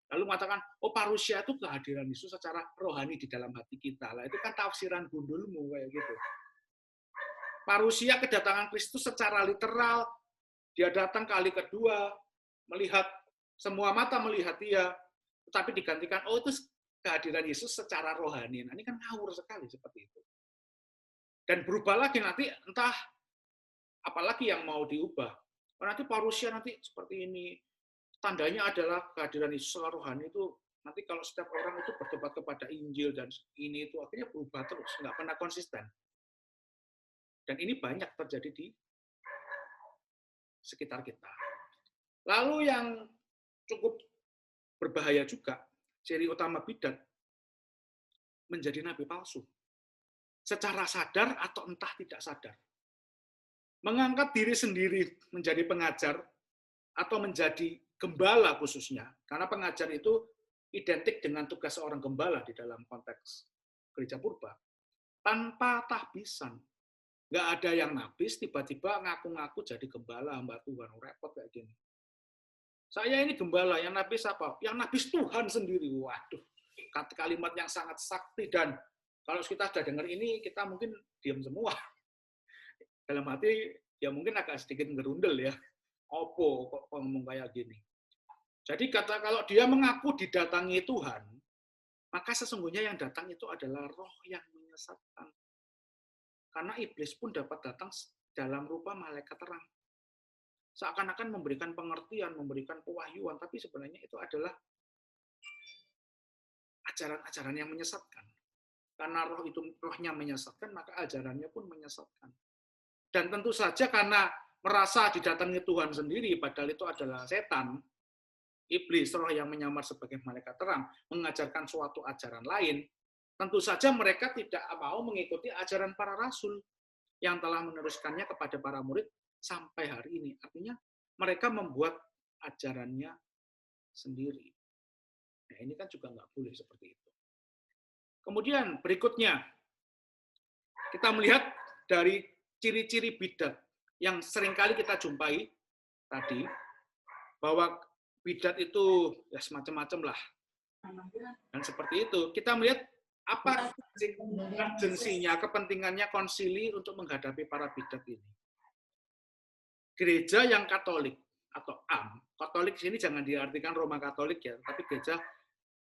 Lalu mengatakan, oh parusia itu kehadiran Yesus secara rohani di dalam hati kita. Lah itu kan tafsiran gundulmu kayak gitu. Parusia kedatangan Kristus secara literal, dia datang kali kedua, melihat semua mata melihat dia, tetapi digantikan, oh itu kehadiran Yesus secara rohani. Nah ini kan ngawur sekali seperti itu. Dan berubah lagi nanti, entah apalagi yang mau diubah. Oh, nanti parusia nanti seperti ini. Tandanya adalah kehadiran Yesus secara rohani itu, nanti kalau setiap orang itu bertobat kepada Injil dan ini itu akhirnya berubah terus, nggak pernah konsisten. Dan ini banyak terjadi di sekitar kita. Lalu yang cukup berbahaya juga, ciri utama bidat, menjadi nabi palsu. Secara sadar atau entah tidak sadar. Mengangkat diri sendiri menjadi pengajar atau menjadi gembala khususnya, karena pengajar itu identik dengan tugas seorang gembala di dalam konteks gereja purba, tanpa tahbisan. Nggak ada yang nabis, tiba-tiba ngaku-ngaku jadi gembala, hamba Tuhan, repot kayak gini. Saya ini gembala, yang nabis apa? Yang nabis Tuhan sendiri. Waduh, kalimat yang sangat sakti, dan kalau kita sudah dengar ini, kita mungkin diam semua. Dalam hati, ya mungkin agak sedikit ngerundel ya. Opo kok ngomong kayak gini. Jadi kalau dia mengaku didatangi Tuhan, maka sesungguhnya yang datang itu adalah roh yang menyesatkan. Karena iblis pun dapat datang dalam rupa malaikat terang. Seakan-akan memberikan pengertian, memberikan pewahyuan, tapi sebenarnya itu adalah ajaran-ajaran yang menyesatkan. Karena rohnya menyesatkan, maka ajarannya pun menyesatkan. Dan tentu saja karena merasa didatangi Tuhan sendiri, padahal itu adalah setan, iblis, roh yang menyamar sebagai malaikat terang, mengajarkan suatu ajaran lain, tentu saja mereka tidak mau mengikuti ajaran para rasul yang telah meneruskannya kepada para murid sampai hari ini. Artinya mereka membuat ajarannya sendiri. Nah, ini kan juga nggak boleh seperti itu. Kemudian berikutnya, kita melihat dari ciri-ciri bidat yang seringkali kita jumpai tadi, bahwa bidat itu ya semacam-macam lah. Dan seperti itu, kita melihat apa urgensinya, kepentingannya konsili untuk menghadapi para bidat ini. Gereja yang Katolik atau AM, Katolik sini jangan diartikan Roma Katolik ya, tapi gereja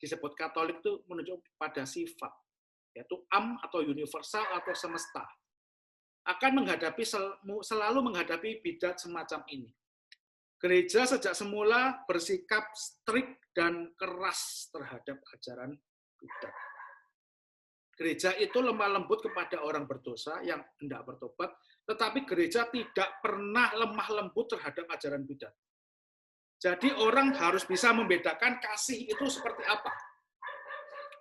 disebut Katolik itu menunjuk pada sifat, yaitu am atau universal atau semesta, akan selalu menghadapi bidat semacam ini. Gereja sejak semula bersikap strict dan keras terhadap ajaran bidat. Gereja itu lemah lembut kepada orang berdosa yang hendak bertobat, tetapi gereja tidak pernah lemah lembut terhadap ajaran bidat. Jadi orang harus bisa membedakan kasih itu seperti apa.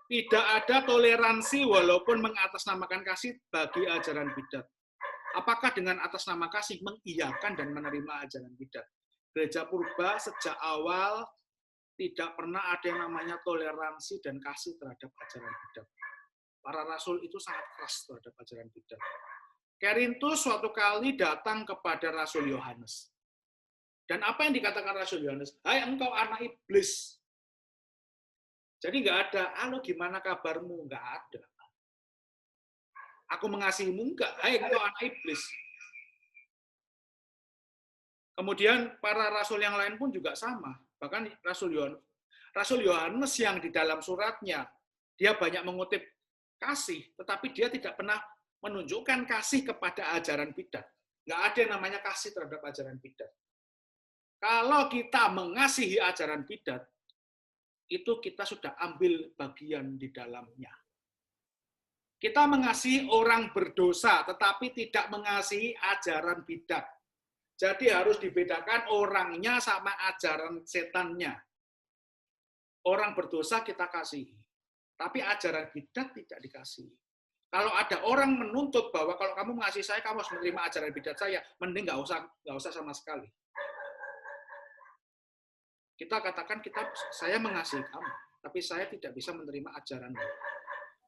Tidak ada toleransi walaupun mengatasnamakan kasih bagi ajaran bidat. Apakah dengan atas nama kasih mengiyakan dan menerima ajaran bidat? Gereja purba sejak awal tidak pernah ada yang namanya toleransi dan kasih terhadap ajaran bidat. Para rasul itu sangat keras terhadap ajaran bidat. Korintus suatu kali datang kepada Rasul Yohanes. Dan apa yang dikatakan Rasul Yohanes? Hai engkau anak iblis. Jadi nggak ada, halo gimana kabarmu? Nggak ada. Aku mengasihimu? Enggak. Hai engkau anak iblis. Kemudian para rasul yang lain pun juga sama. Bahkan Rasul Yohanes yang di dalam suratnya, dia banyak mengutip kasih, tetapi dia tidak pernah menunjukkan kasih kepada ajaran bidat. Nggak ada yang namanya kasih terhadap ajaran bidat. Kalau kita mengasihi ajaran bidat, itu kita sudah ambil bagian di dalamnya. Kita mengasihi orang berdosa, tetapi tidak mengasihi ajaran bidat. Jadi harus dibedakan orangnya sama ajaran setannya. Orang berdosa kita kasihi, tapi ajaran bidat tidak dikasihi. Kalau ada orang menuntut bahwa kalau kamu mengasihi saya, kamu harus menerima ajaran bidat saya, mending nggak usah sama sekali. Kita katakan saya mengasihi kamu, tapi saya tidak bisa menerima ajaranmu,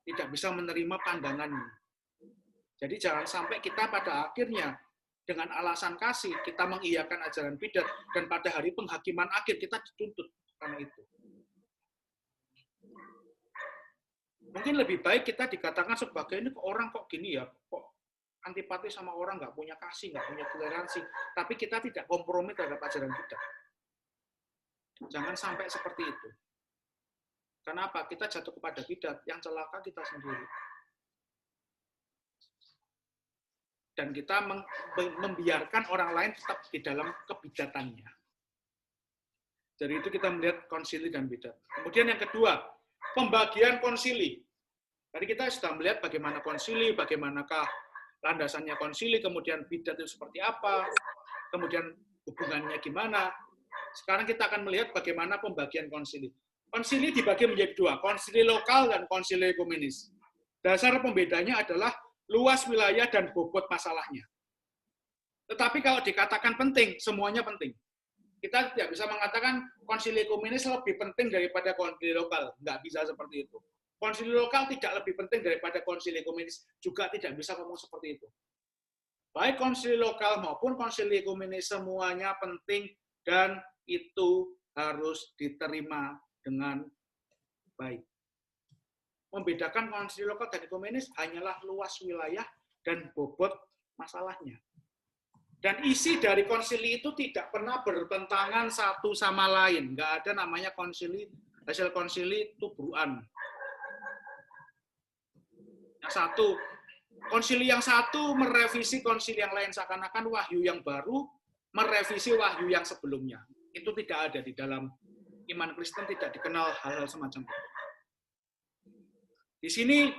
tidak bisa menerima pandanganmu. Jadi jangan sampai kita pada akhirnya dengan alasan kasih kita mengiyakan ajaran bidat dan pada hari penghakiman akhir kita dituntut karena itu. Mungkin lebih baik kita dikatakan sebagai ini orang kok gini ya, kok antipati sama orang, nggak punya kasih, nggak punya toleransi, tapi kita tidak kompromi terhadap ajaran bidat. Jangan sampai seperti itu. Kenapa? Kita jatuh kepada bidat, yang celaka kita sendiri. Dan kita membiarkan orang lain tetap di dalam kebidatannya. Dari itu kita melihat konsili dan bidat. Kemudian yang kedua, pembagian konsili. Tadi kita sudah melihat bagaimana konsili, bagaimanakah landasannya konsili, kemudian bidat itu seperti apa, kemudian hubungannya gimana. Sekarang kita akan melihat bagaimana pembagian konsili. Konsili dibagi menjadi dua, konsili lokal dan konsili ekumenis. Dasar pembedanya adalah luas wilayah dan bobot masalahnya. Tetapi kalau dikatakan penting, semuanya penting. Kita tidak bisa mengatakan konsili ekumenis lebih penting daripada konsili lokal. Nggak bisa seperti itu. Konsili lokal tidak lebih penting daripada konsili ekumenis. Juga tidak bisa ngomong seperti itu. Baik konsili lokal maupun konsili ekumenis, semuanya penting dan itu harus diterima dengan baik. Membedakan konsili lokal dan ekumenis hanyalah luas wilayah dan bobot masalahnya. Dan isi dari konsili itu tidak pernah bertentangan satu sama lain. Nggak ada namanya konsili, hasil konsili tubruan. Yang satu, konsili yang satu merevisi konsili yang lain, seakan-akan wahyu yang baru merevisi wahyu yang sebelumnya. Itu tidak ada di dalam iman Kristen, tidak dikenal hal-hal semacam itu. Di sini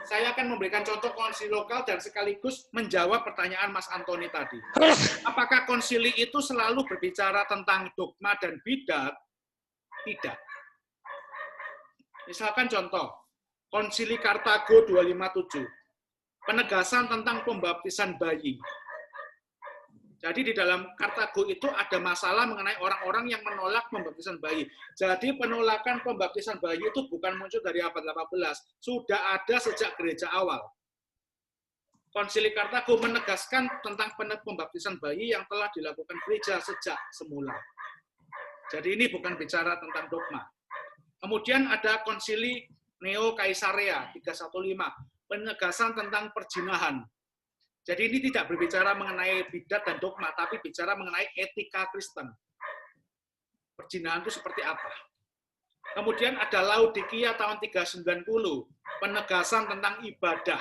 saya akan memberikan contoh konsili lokal dan sekaligus menjawab pertanyaan Mas Antoni tadi. Apakah konsili itu selalu berbicara tentang dogma dan bidat? Tidak. Misalkan contoh, konsili Kartago 257, penegasan tentang pembaptisan bayi. Jadi di dalam Kartago itu ada masalah mengenai orang-orang yang menolak pembaptisan bayi. Jadi penolakan pembaptisan bayi itu bukan muncul dari abad 18, sudah ada sejak gereja awal. Konsili Kartago menegaskan tentang pembaptisan bayi yang telah dilakukan gereja sejak semula. Jadi ini bukan bicara tentang dogma. Kemudian ada konsili Neo Kaisarea 315, penegasan tentang perzinahan. Jadi ini tidak berbicara mengenai bidat dan dogma, tapi bicara mengenai etika Kristen. Perzinahan itu seperti apa? Kemudian ada Laodikia tahun 390, penegasan tentang ibadah.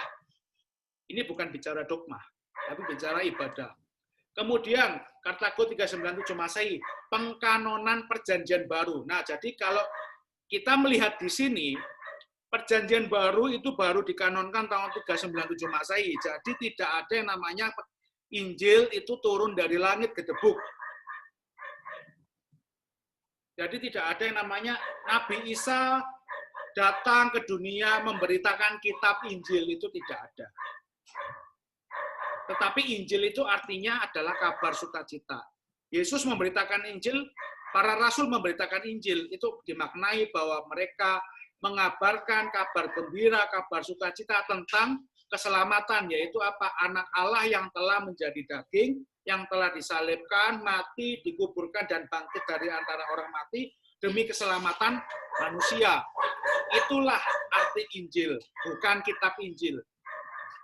Ini bukan bicara dogma, tapi bicara ibadah. Kemudian Kartago 397 Masehi, pengkanonan perjanjian baru. Nah, jadi kalau kita melihat di sini, Perjanjian baru itu baru dikanonkan tahun 397 Masehi. Jadi tidak ada yang namanya Injil itu turun dari langit gedebuk. Jadi tidak ada yang namanya Nabi Isa datang ke dunia memberitakan kitab Injil, itu tidak ada. Tetapi Injil itu artinya adalah kabar sukacita. Yesus memberitakan Injil, para rasul memberitakan Injil, itu dimaknai bahwa mereka mengabarkan kabar gembira, kabar sukacita tentang keselamatan, yaitu apa? Anak Allah yang telah menjadi daging, yang telah disalibkan, mati, dikuburkan, dan bangkit dari antara orang mati demi keselamatan manusia. Itulah arti Injil, bukan kitab Injil.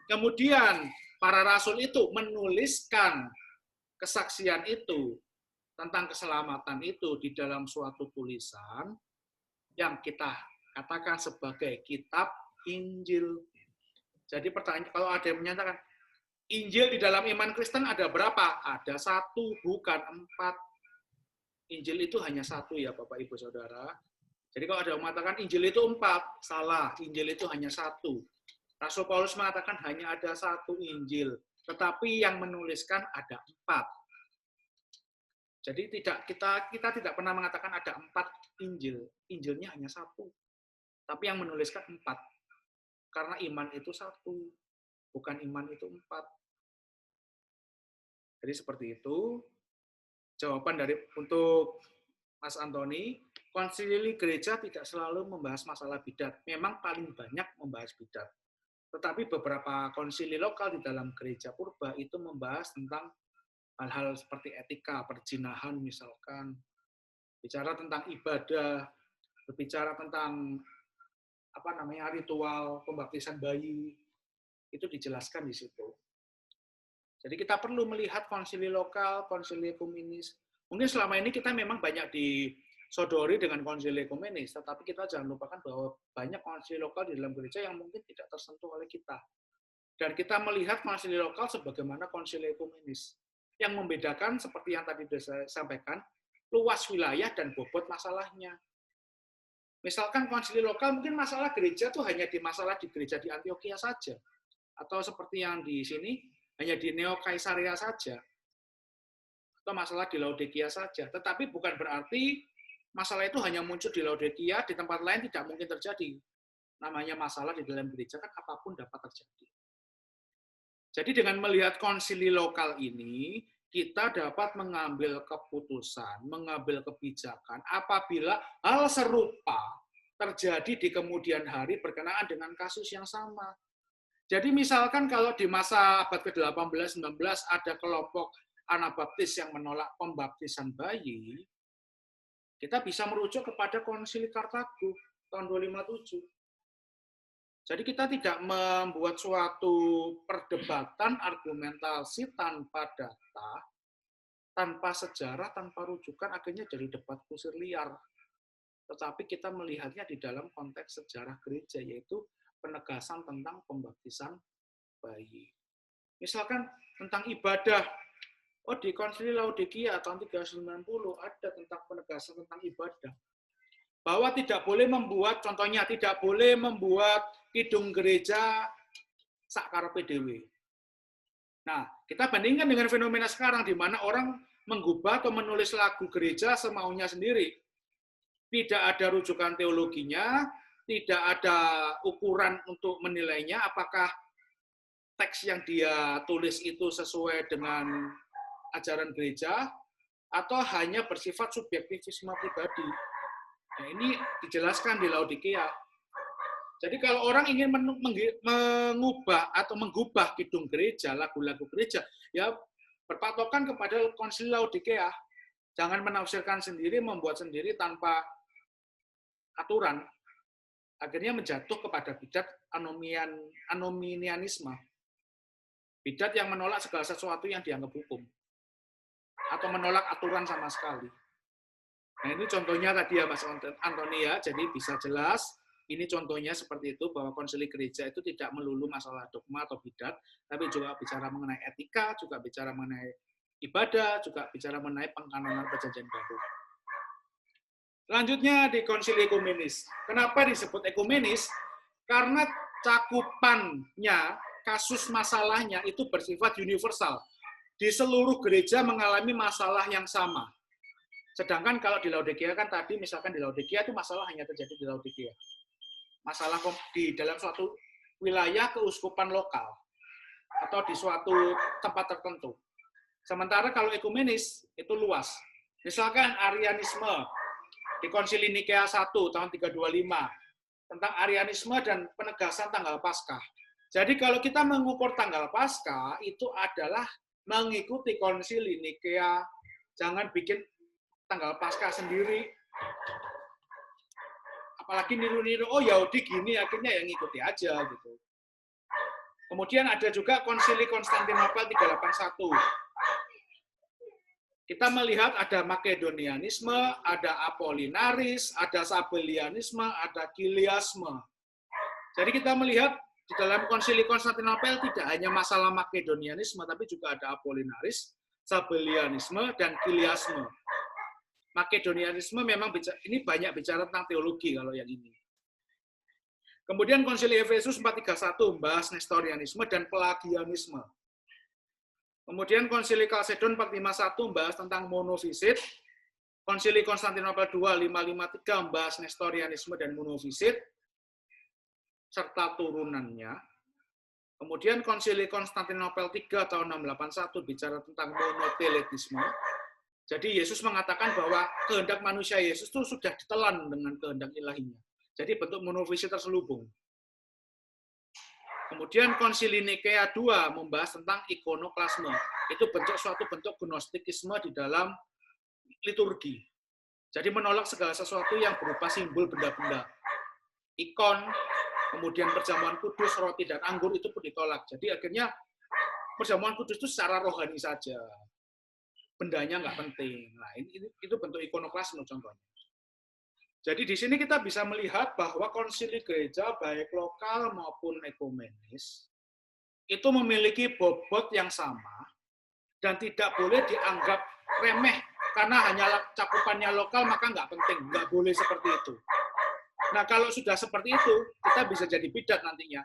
Kemudian para rasul itu menuliskan kesaksian itu tentang keselamatan itu di dalam suatu tulisan yang kita katakan sebagai kitab Injil. Jadi pertanyaan, kalau ada yang menyatakan, Injil di dalam iman Kristen ada berapa? Ada 1, bukan 4. Injil itu hanya 1 ya Bapak Ibu Saudara. Jadi kalau ada yang mengatakan Injil itu 4, salah. Injil itu hanya 1. Rasul Paulus mengatakan hanya ada 1 Injil. Tetapi yang menuliskan ada 4. Jadi kita tidak pernah mengatakan ada 4 Injil. Injilnya hanya 1. Tapi yang menuliskan 4. Karena iman itu 1. Bukan iman itu 4. Jadi seperti itu. Jawaban untuk Mas Antoni, konsili gereja tidak selalu membahas masalah bidat. Memang paling banyak membahas bidat. Tetapi beberapa konsili lokal di dalam gereja purba itu membahas tentang hal-hal seperti etika, perzinahan misalkan. Bicara tentang ibadah, berbicara tentang ritual pembaptisan bayi, itu dijelaskan di situ. Jadi kita perlu melihat konsili lokal, konsili ekumenis. Mungkin selama ini kita memang banyak disodori dengan konsili ekumenis, tetapi kita jangan lupakan bahwa banyak konsili lokal di dalam gereja yang mungkin tidak tersentuh oleh kita. Dan kita melihat konsili lokal sebagaimana konsili ekumenis. Yang membedakan seperti yang tadi saya sampaikan, luas wilayah dan bobot masalahnya. Misalkan konsili lokal mungkin masalah gereja tuh hanya masalah di gereja di Antioquia saja. Atau seperti yang di sini, hanya di Neo Kaisarea saja. Atau masalah di Laodikia saja. Tetapi bukan berarti masalah itu hanya muncul di Laodikia, di tempat lain tidak mungkin terjadi. Namanya masalah di dalam gereja kan apapun dapat terjadi. Jadi dengan melihat konsili lokal ini, kita dapat mengambil keputusan, mengambil kebijakan apabila hal serupa terjadi di kemudian hari berkenaan dengan kasus yang sama. Jadi misalkan kalau di masa abad ke-18-19 ada kelompok Anabaptis yang menolak pembaptisan bayi, kita bisa merujuk kepada Konsili Kartago tahun 257. Jadi kita tidak membuat suatu perdebatan, argumentasi tanpa data, tanpa sejarah, tanpa rujukan, akhirnya jadi debat kusir liar. Tetapi kita melihatnya di dalam konteks sejarah gereja, yaitu penegasan tentang pembaptisan bayi. Misalkan tentang ibadah, di Konsili Laodikia tahun 390 ada tentang penegasan tentang ibadah. Bahwa tidak boleh membuat, contohnya tidak boleh membuat kidung gereja sakkarepe dhewe. Nah, kita bandingkan dengan fenomena sekarang di mana orang menggubah atau menulis lagu gereja semaunya sendiri. Tidak ada rujukan teologinya, tidak ada ukuran untuk menilainya apakah teks yang dia tulis itu sesuai dengan ajaran gereja atau hanya bersifat subjektivisme pribadi. Nah, ini dijelaskan di Laodikia. Jadi kalau orang ingin mengubah atau menggubah kidung gereja, lagu-lagu gereja, ya berpatokan kepada Konsili Laodikia. Jangan menafsirkan sendiri, membuat sendiri tanpa aturan. Akhirnya menjatuh kepada bidat anominianisme. Bidat yang menolak segala sesuatu yang dianggap hukum. Atau menolak aturan sama sekali. Nah, ini contohnya tadi ya Mas Antoni ya, jadi bisa jelas ini contohnya seperti itu bahwa konsili gereja itu tidak melulu masalah dogma atau bidat, tapi juga bicara mengenai etika, juga bicara mengenai ibadah, juga bicara mengenai pengkanonan perjanjian baru. Selanjutnya di konsili ekumenis. Kenapa disebut ekumenis? Karena cakupannya, kasus masalahnya itu bersifat universal. Di seluruh gereja mengalami masalah yang sama. Sedangkan kalau di Laodikia kan tadi misalkan di Laodikia itu masalah hanya terjadi di Laodikia. Masalah di dalam suatu wilayah keuskupan lokal atau di suatu tempat tertentu. Sementara kalau ekumenis itu luas. Misalkan Arianisme di Konsili Nikea 1 tahun 325 tentang Arianisme dan penegasan tanggal Paskah. Jadi kalau kita mengukur tanggal Paskah itu adalah mengikuti Konsili Nikea, jangan bikin tanggal Paskah sendiri. Apalagi niru-niru, oh Yahudi gini, akhirnya yang ngikuti aja gitu. Kemudian ada juga Konsili Konstantinopel 381. Kita melihat ada Makedonianisme, ada Apollinaris, ada Sabellianisme, ada Kiliasme. Jadi kita melihat di dalam Konsili Konstantinopel tidak hanya masalah Makedonianisme, tapi juga ada Apollinaris, Sabellianisme, dan Kiliasme. Makedonianisme memang ini banyak bicara tentang teologi kalau yang ini. Kemudian Konsili Efesus 431 membahas Nestorianisme dan Pelagianisme. Kemudian Konsili Kalsedon 451 membahas tentang monofisit. Konsili Konstantinopel 2553 membahas Nestorianisme dan monofisit serta turunannya. Kemudian Konsili Konstantinopel 3 tahun 681 bicara tentang monoteletisme. Jadi Yesus mengatakan bahwa kehendak manusia Yesus itu sudah ditelan dengan kehendak ilahinya. Jadi bentuk monofisit terselubung. Kemudian Konsili Nikea 2 membahas tentang ikonoklasme. Itu suatu bentuk gnostikisme di dalam liturgi. Jadi menolak segala sesuatu yang berupa simbol benda-benda. Ikon, kemudian perjamuan kudus, roti dan anggur itu pun ditolak. Jadi akhirnya perjamuan kudus itu secara rohani saja. Bendanya nggak penting. Nah, itu bentuk ikonoklasme contohnya. Jadi di sini kita bisa melihat bahwa konsili gereja baik lokal maupun ekumenis itu memiliki bobot yang sama dan tidak boleh dianggap remeh karena hanya cakupannya lokal maka nggak penting, nggak boleh seperti itu. Nah kalau sudah seperti itu kita bisa jadi bidat nantinya.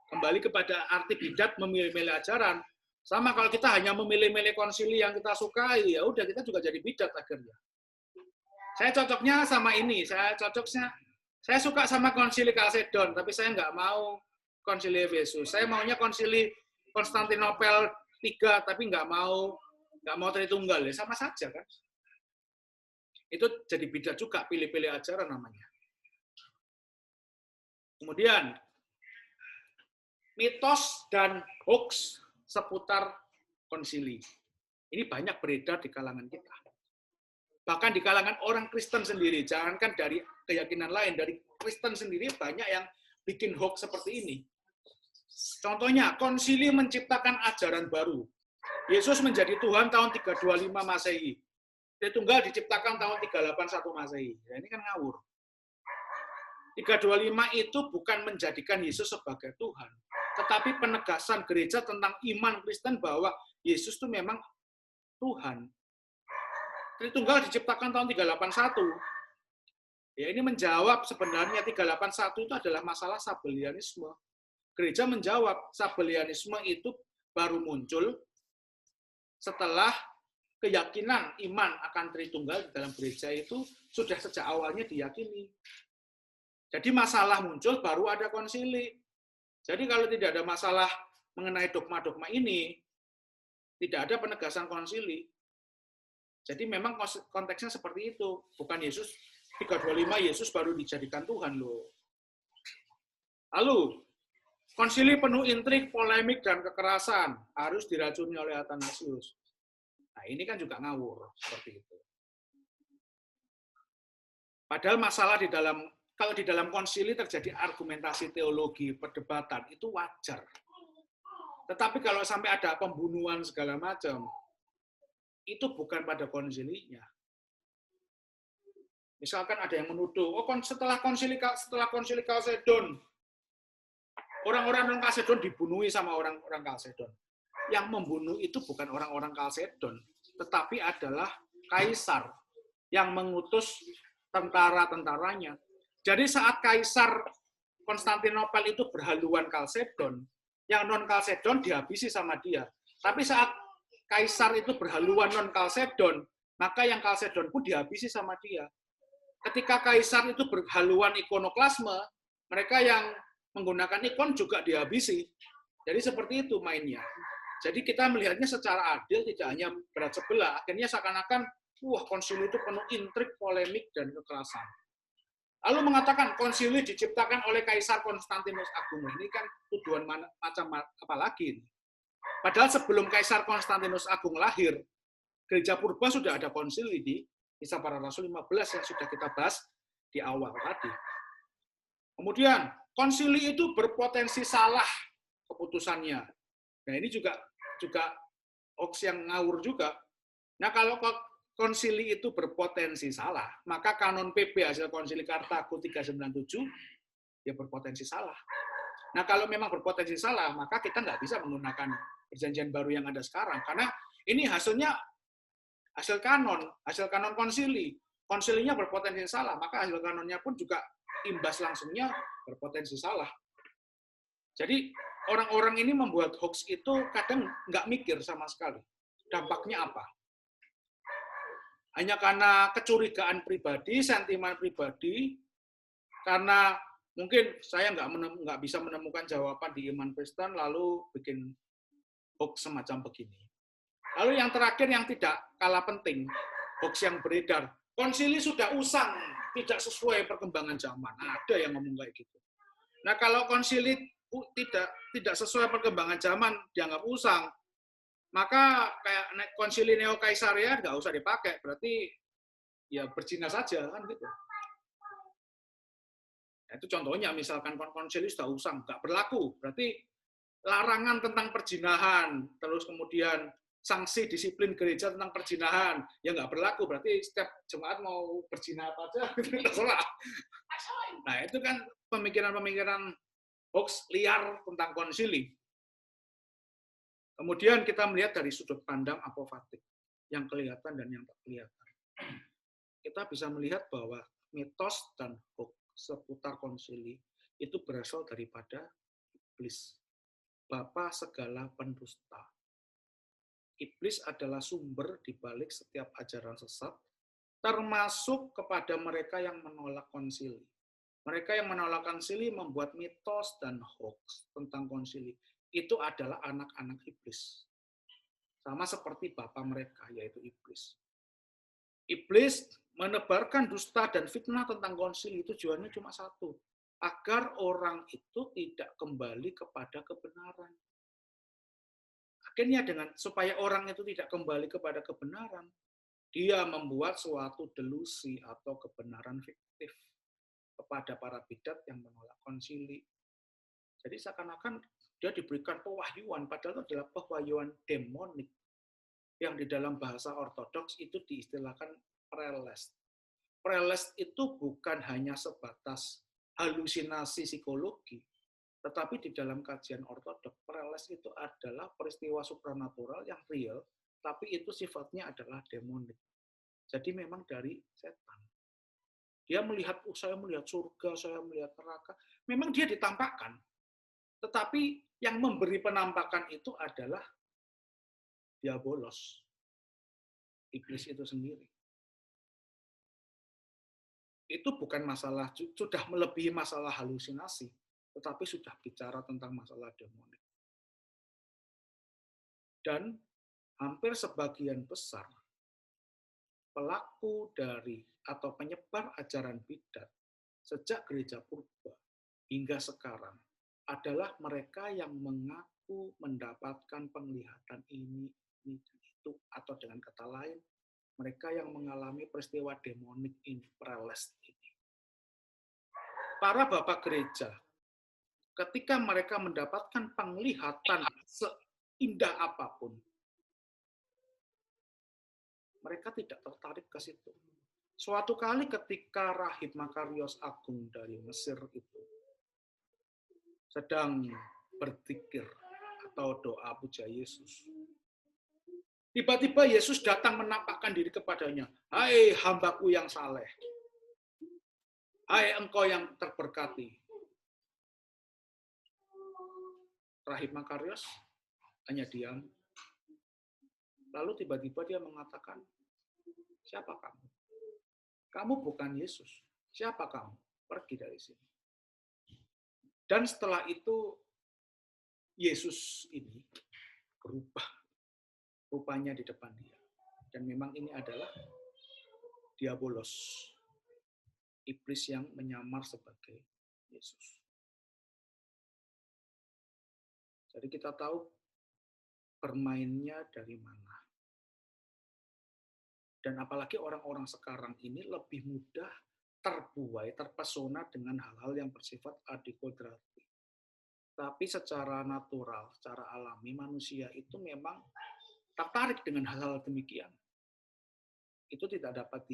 Kembali kepada arti bidat memilih-milih ajaran. Sama kalau kita hanya memilih-milih konsili yang kita sukai, ya udah kita juga jadi bidat akhirnya. Saya cocoknya sama ini, saya suka sama konsili Kalsedon, tapi saya nggak mau konsili Efesus. Saya maunya konsili Konstantinopel 3, tapi nggak mau Tritunggal, ya sama saja kan. Itu jadi bidat juga, pilih-pilih ajaran namanya. Kemudian, mitos dan hoax seputar konsili. Ini banyak beredar di kalangan kita. Bahkan di kalangan orang Kristen sendiri, jangankan dari keyakinan lain, dari Kristen sendiri banyak yang bikin hoax seperti ini. Contohnya, konsili menciptakan ajaran baru. Yesus menjadi Tuhan tahun 325 Masehi. Tritunggal diciptakan tahun 381 Masehi. Ya, ini kan ngawur. 325 itu bukan menjadikan Yesus sebagai Tuhan, tetapi penegasan gereja tentang iman Kristen bahwa Yesus itu memang Tuhan. Tritunggal diciptakan tahun 381. Ya, ini menjawab sebenarnya 381 itu adalah masalah Sabellianisme. Gereja menjawab Sabellianisme itu baru muncul setelah keyakinan iman akan Tritunggal di dalam gereja itu sudah sejak awalnya diyakini. Jadi masalah muncul baru ada konsili. Jadi kalau tidak ada masalah mengenai dogma-dogma ini, tidak ada penegasan konsili. Jadi memang konteksnya seperti itu. Bukan Yesus 325 Yesus baru dijadikan Tuhan loh. Lalu konsili penuh intrik, polemik, dan kekerasan harus diracuni oleh Athanasius. Nah ini kan juga ngawur seperti itu. Padahal masalah kalau di dalam konsili terjadi argumentasi teologi, perdebatan, itu wajar. Tetapi kalau sampai ada pembunuhan segala macam, itu bukan pada konsilinya. Misalkan ada yang menuduh, oh setelah konsili Kalsedon, orang-orang non-Kalsedon dibunuhi sama orang-orang Kalsedon. Yang membunuh itu bukan orang-orang Kalsedon, tetapi adalah kaisar yang mengutus tentara-tentaranya. Jadi saat Kaisar Konstantinopel itu berhaluan Kalsedon, yang non-Kalsedon dihabisi sama dia. Tapi saat Kaisar itu berhaluan non-Kalsedon, maka yang Kalsedon pun dihabisi sama dia. Ketika Kaisar itu berhaluan ikonoklasme, mereka yang menggunakan ikon juga dihabisi. Jadi seperti itu mainnya. Jadi kita melihatnya secara adil, tidak hanya berat sebelah. Akhirnya seakan-akan, wah konsili itu penuh intrik, polemik, dan kekerasan. Lalu mengatakan konsili diciptakan oleh Kaisar Konstantinus Agung. Ini kan tuduhan macam apa lagi? Padahal sebelum Kaisar Konstantinus Agung lahir, Gereja Purba sudah ada konsili di Kisah Para Rasul 15 yang sudah kita bahas di awal tadi. Kemudian, konsili itu berpotensi salah keputusannya. Nah, ini juga hoax yang ngawur juga. Nah, kalau konsili itu berpotensi salah, maka kanon PP hasil konsili Kartago 397 ya berpotensi salah. Nah, kalau memang berpotensi salah, maka kita nggak bisa menggunakan perjanjian baru yang ada sekarang, karena ini hasil kanon konsili. Konsilinya berpotensi salah, maka hasil kanonnya pun juga imbas langsungnya berpotensi salah. Jadi orang-orang ini membuat hoax itu kadang nggak mikir sama sekali. Dampaknya apa? Hanya karena kecurigaan pribadi, sentimen pribadi, karena mungkin saya nggak bisa menemukan jawaban di iman Kristen, lalu bikin hoax semacam begini. Lalu yang terakhir yang tidak kalah penting, hoax yang beredar. Konsili sudah usang, tidak sesuai perkembangan zaman. Ada yang ngomong kayak gitu. Nah kalau konsili tidak sesuai perkembangan zaman, dianggap usang, maka kayak konsili Neo Kaisaria nggak usah dipakai, berarti ya berzina saja kan gitu. Nah, itu contohnya misalkan konsili sudah usang, nggak berlaku, berarti larangan tentang perzinahan, terus kemudian sanksi disiplin gereja tentang perzinahan, ya nggak berlaku, berarti setiap jemaat mau berzina apa aja, terserah. Nah itu kan pemikiran-pemikiran hoax liar tentang konsili. Kemudian kita melihat dari sudut pandang apofatik, yang kelihatan dan yang tak kelihatan. Kita bisa melihat bahwa mitos dan hoax seputar konsili itu berasal daripada iblis, bapa segala pendusta. Iblis adalah sumber di balik setiap ajaran sesat, termasuk kepada mereka yang menolak konsili. Mereka yang menolak konsili membuat mitos dan hoax tentang konsili. Itu adalah anak-anak iblis. Sama seperti bapa mereka, yaitu iblis. Iblis menebarkan dusta dan fitnah tentang konsili, tujuannya cuma satu, agar orang itu tidak kembali kepada kebenaran. Akhirnya supaya orang itu tidak kembali kepada kebenaran, dia membuat suatu delusi atau kebenaran fiktif kepada para bidat yang menolak konsili. Jadi seakan-akan dia diberikan pewahyuan, padahal itu adalah pewahyuan demonik yang di dalam bahasa ortodoks itu diistilahkan prelest. Prelest itu bukan hanya sebatas halusinasi psikologi, tetapi di dalam kajian ortodoks, prelest itu adalah peristiwa supranatural yang real, tapi itu sifatnya adalah demonik. Jadi memang dari setan. Dia melihat, saya melihat surga, saya melihat neraka. Memang dia ditampakkan. Tetapi yang memberi penampakan itu adalah diabolos. Iblis itu sendiri. Itu bukan masalah, sudah melebihi masalah halusinasi, tetapi sudah bicara tentang masalah demonik. Dan hampir sebagian besar pelaku dari atau penyebar ajaran bidat sejak gereja purba hingga sekarang adalah mereka yang mengaku mendapatkan penglihatan ini, itu, atau dengan kata lain, mereka yang mengalami peristiwa demonik ini, prelest ini. Para bapak gereja, ketika mereka mendapatkan penglihatan seindah apapun, mereka tidak tertarik ke situ. Suatu kali ketika Rahib Makarios Agung dari Mesir itu sedang berzikir atau doa puja Yesus, tiba-tiba Yesus datang menampakkan diri kepadanya. Hai hambaku yang saleh. Hai engkau yang terberkati. Rahib Makarios hanya diam. Lalu tiba-tiba dia mengatakan, siapa kamu? Kamu bukan Yesus. Siapa kamu? Pergi dari sini. Dan setelah itu, Yesus ini berubah rupanya di depan dia. Dan memang ini adalah diabolos. Iblis yang menyamar sebagai Yesus. Jadi kita tahu bermainnya dari mana. Dan apalagi orang-orang sekarang ini lebih mudah terbuai, terpesona dengan hal-hal yang bersifat adikodrati. Tapi secara natural, secara alami, manusia itu memang tertarik dengan hal-hal demikian. Itu tidak dapat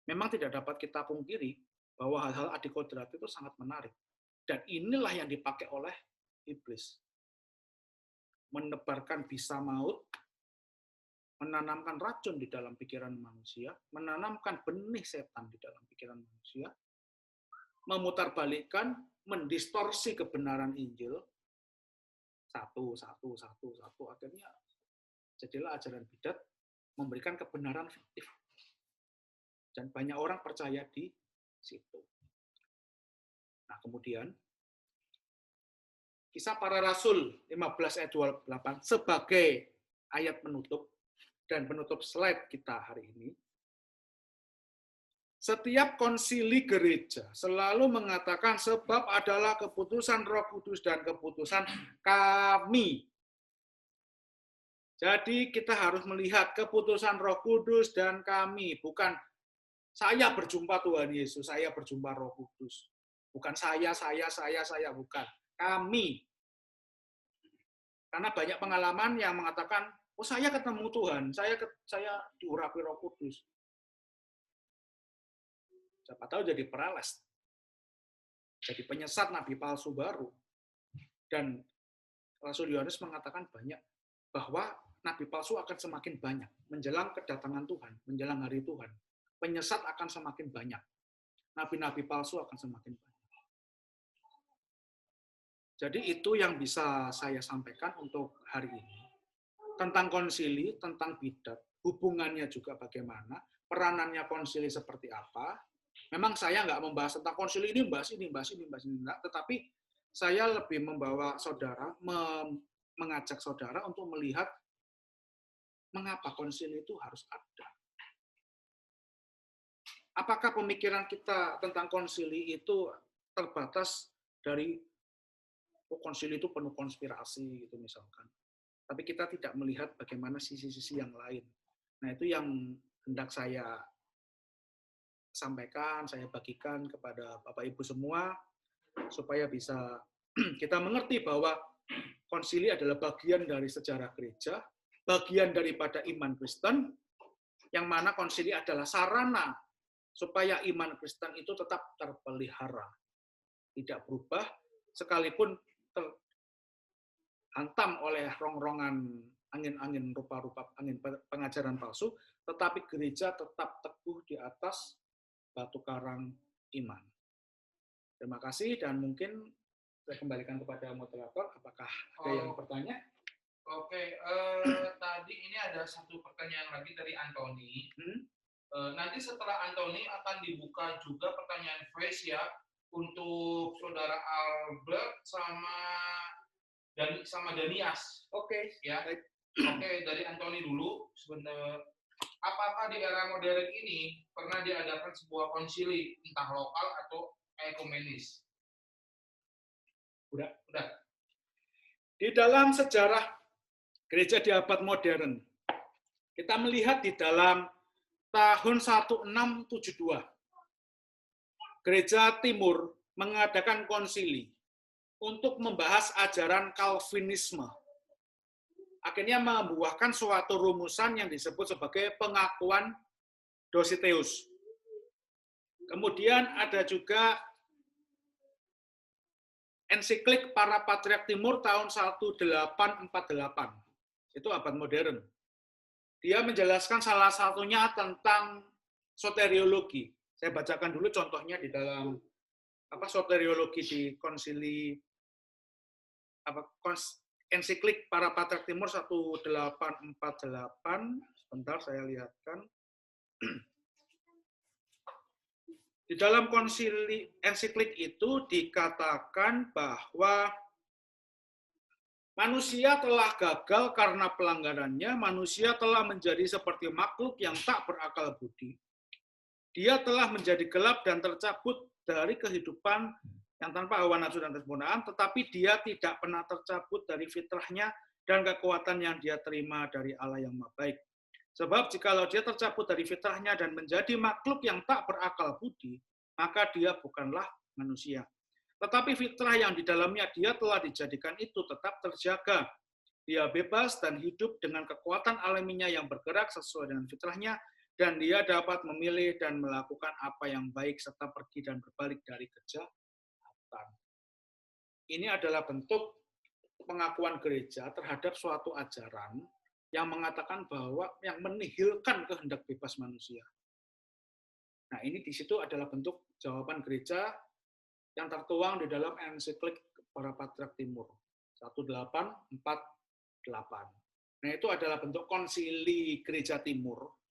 memang tidak dapat kita pungkiri bahwa hal-hal adikodrati itu sangat menarik. Dan inilah yang dipakai oleh iblis. Menebarkan bisa maut, menanamkan racun di dalam pikiran manusia, menanamkan benih setan di dalam pikiran manusia, memutarbalikkan, mendistorsi kebenaran Injil, satu, akhirnya jadilah ajaran bidat memberikan kebenaran fiktif. Dan banyak orang percaya di situ. Nah, kemudian, Kisah Para Rasul 15 ayat 28 sebagai ayat penutup, dan penutup slide kita hari ini, setiap konsili gereja selalu mengatakan sebab adalah keputusan Roh Kudus dan keputusan kami. Jadi kita harus melihat keputusan Roh Kudus dan kami, bukan saya berjumpa Tuhan Yesus, saya berjumpa Roh Kudus. Bukan saya, bukan. Kami. Karena banyak pengalaman yang mengatakan, oh saya ketemu Tuhan, saya diurapi Roh Kudus. Siapa tahu jadi prelest. Jadi penyesat nabi palsu baru. Dan Rasul Yohanes mengatakan banyak bahwa nabi palsu akan semakin banyak menjelang kedatangan Tuhan, menjelang hari Tuhan. Penyesat akan semakin banyak. Nabi-nabi palsu akan semakin banyak. Jadi itu yang bisa saya sampaikan untuk hari ini. Tentang konsili, tentang bidat, hubungannya juga bagaimana, peranannya konsili seperti apa. Memang saya nggak membahas tentang konsili ini, bahas ini, tetapi saya lebih membawa saudara, mengajak saudara untuk melihat mengapa konsili itu harus ada. Apakah pemikiran kita tentang konsili itu terbatas dari konsili itu penuh konspirasi gitu misalkan. Tapi kita tidak melihat bagaimana sisi-sisi yang lain. Nah, itu yang hendak saya sampaikan, saya bagikan kepada Bapak Ibu semua supaya bisa kita mengerti bahwa konsili adalah bagian dari sejarah gereja, bagian daripada iman Kristen, yang mana konsili adalah sarana supaya iman Kristen itu tetap terpelihara, tidak berubah, sekalipun terhantam oleh rongrongan angin-angin rupa-rupa angin pengajaran palsu, tetapi gereja tetap teguh di atas batu karang iman. Terima kasih, dan mungkin saya kembalikan kepada moderator. Apakah ada yang bertanya? Oke, tadi ini ada satu pertanyaan lagi dari Antoni. Nanti setelah Antoni akan dibuka juga pertanyaan voice ya untuk saudara Albert sama Danias. Oke, ya. Oke, dari Antoni dulu. Sebenarnya, apakah di era modern ini pernah diadakan sebuah konsili entah lokal atau ekumenis? Udah. Udah. Di dalam sejarah gereja di abad modern, kita melihat di dalam tahun 1672, Gereja Timur mengadakan konsili untuk membahas ajaran Calvinisme. Akhirnya membuahkan suatu rumusan yang disebut sebagai pengakuan Dositeus. Kemudian ada juga ensiklik para patriark Timur tahun 1848. Itu abad modern. Dia menjelaskan salah satunya tentang soteriologi. Saya bacakan dulu contohnya di dalam soteriologi di konsili ensiklik para patriark Timur 1848. Sebentar saya lihatkan. Di dalam konsili ensiklik itu dikatakan bahwa manusia telah gagal karena pelanggarannya, manusia telah menjadi seperti makhluk yang tak berakal budi. Dia telah menjadi gelap dan tercabut dari kehidupan yang tanpa hawa nafsu dan kesempurnaan, tetapi dia tidak pernah tercabut dari fitrahnya dan kekuatan yang dia terima dari Allah yang Maha Baik. Sebab jikalau dia tercabut dari fitrahnya dan menjadi makhluk yang tak berakal budi, maka dia bukanlah manusia. Tetapi fitrah yang di dalamnya dia telah dijadikan itu tetap terjaga. Dia bebas dan hidup dengan kekuatan alaminya yang bergerak sesuai dengan fitrahnya, dan dia dapat memilih dan melakukan apa yang baik serta pergi dan berbalik dari kejahatan. Ini adalah bentuk pengakuan gereja terhadap suatu ajaran yang mengatakan bahwa yang menihilkan kehendak bebas manusia. Nah, ini di situ adalah bentuk jawaban gereja yang tertuang di dalam ensiklik para patriark Timur 1848. Nah, itu adalah bentuk konsili gereja Timur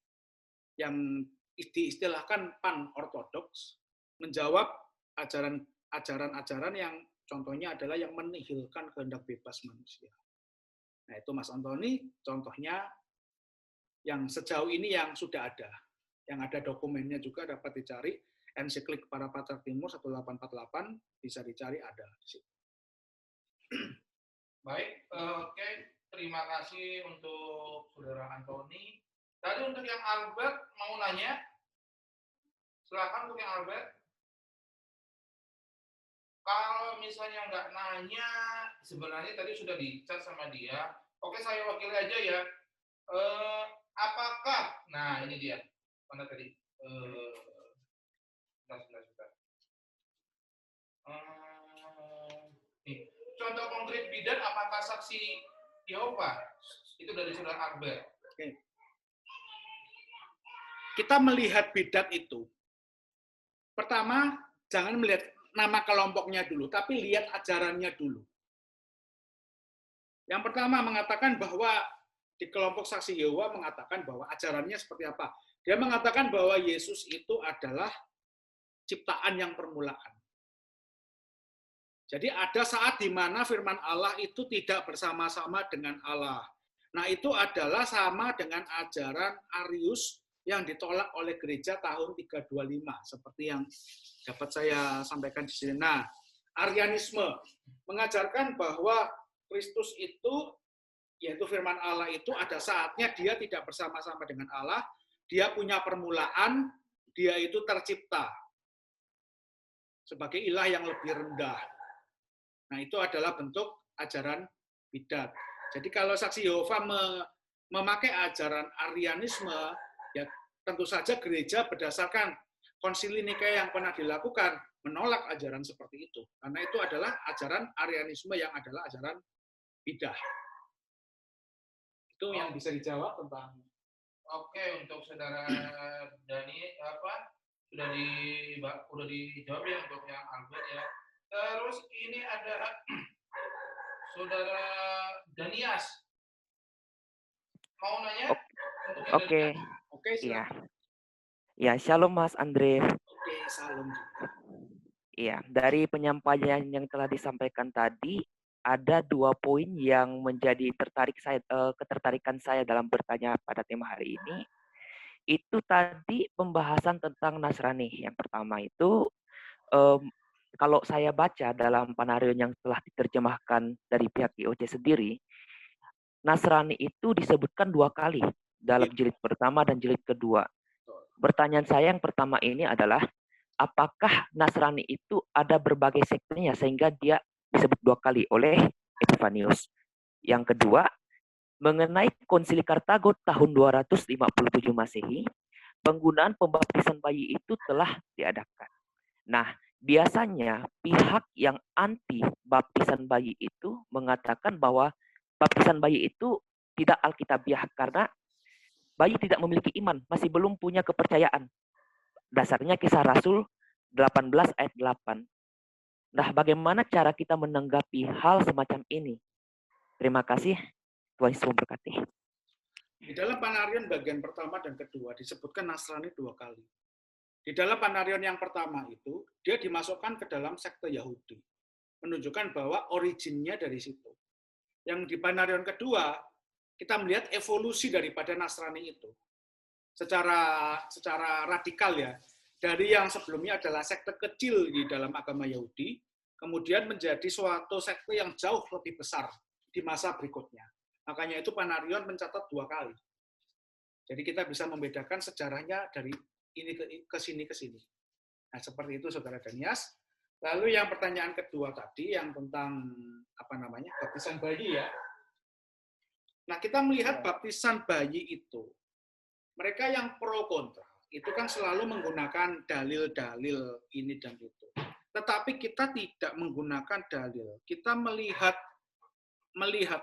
yang diistilahkan pan-ortodoks, menjawab ajaran-ajaran yang contohnya adalah yang menihilkan kehendak bebas manusia. Nah, itu Mas Antoni, contohnya yang sejauh ini yang sudah ada. Yang ada dokumennya juga dapat dicari, ensiklik para patriark Timur 1848, bisa dicari ada di situ. Baik, oke. Terima kasih untuk Saudara Antoni. Tadi untuk yang Albert mau nanya, silakan untuk yang Albert. Kalau misalnya nggak nanya, sebenarnya tadi sudah di-chat sama dia. Oke, saya wakili aja ya. Apakah, nah ini dia, mana tadi? Sebentar. Nih, contoh konkret bidat, apakah saksi Yehova? Itu dari Saudara Albert. Oke. Kita melihat bidat itu, pertama, jangan melihat nama kelompoknya dulu, tapi lihat ajarannya dulu. Yang pertama mengatakan bahwa di kelompok saksi Yehova mengatakan bahwa ajarannya seperti apa. Dia mengatakan bahwa Yesus itu adalah ciptaan yang permulaan. Jadi ada saat di mana firman Allah itu tidak bersama-sama dengan Allah. Nah, itu adalah sama dengan ajaran Arius yang ditolak oleh gereja tahun 325, seperti yang dapat saya sampaikan di sini. Nah, Arianisme mengajarkan bahwa Kristus itu, yaitu firman Allah itu, ada saatnya dia tidak bersama-sama dengan Allah, dia punya permulaan, dia itu tercipta sebagai ilah yang lebih rendah. Nah, itu adalah bentuk ajaran bidat. Jadi kalau saksi Yehova memakai ajaran Arianisme, ya tentu saja gereja berdasarkan konsili Nikea yang pernah dilakukan menolak ajaran seperti itu. Karena itu adalah ajaran Arianisme yang adalah ajaran bidah. Itu yang bisa dijawab tentang. Oke, untuk saudara Dani sudah dijawab ya untuk yang Albert ya. Terus ini ada saudara Danias mau nanya? Oke. Oke, Iya. Ya, shalom Mas Andre. Oke, salam. Iya, dari penyampaian yang telah disampaikan tadi, ada 2 poin yang menjadi ketertarikan saya dalam bertanya pada tema hari ini. Itu tadi pembahasan tentang Nasrani. Yang pertama itu, kalau saya baca dalam Panarion yang telah diterjemahkan dari pihak IOC sendiri, Nasrani itu disebutkan 2 kali dalam jilid pertama dan jilid kedua. Pertanyaan saya yang pertama ini adalah, apakah Nasrani itu ada berbagai sektenya sehingga dia disebut 2 kali oleh Epifanius? Yang kedua, mengenai Konsili Kartago tahun 257 Masehi, penggunaan pembaptisan bayi itu telah diadakan. Nah, biasanya pihak yang anti baptisan bayi itu mengatakan bahwa baptisan bayi itu tidak alkitabiah karena bayi tidak memiliki iman, masih belum punya kepercayaan. Dasarnya Kisah Rasul 18 ayat 8. Nah, bagaimana cara kita menanggapi hal semacam ini? Terima kasih. Tuhan Yesus memberkati. Di dalam Panarion bagian pertama dan kedua disebutkan Nasrani 2 kali. Di dalam Panarion yang pertama itu, dia dimasukkan ke dalam sekte Yahudi. Menunjukkan bahwa originnya dari situ. Yang di Panarion kedua, kita melihat evolusi daripada Nasrani itu. Secara radikal ya. Dari yang sebelumnya adalah sekte kecil di dalam agama Yahudi, kemudian menjadi suatu sekte yang jauh lebih besar di masa berikutnya. Makanya itu Panarion mencatat 2 kali. Jadi kita bisa membedakan sejarahnya dari ini ke sini. Nah, seperti itu Saudara Danias. Lalu yang pertanyaan kedua tadi yang tentang baptisan bayi ya. Nah, kita melihat baptisan bayi itu mereka yang pro kontra itu kan selalu menggunakan dalil-dalil ini dan itu. Tetapi kita tidak menggunakan dalil. Kita melihat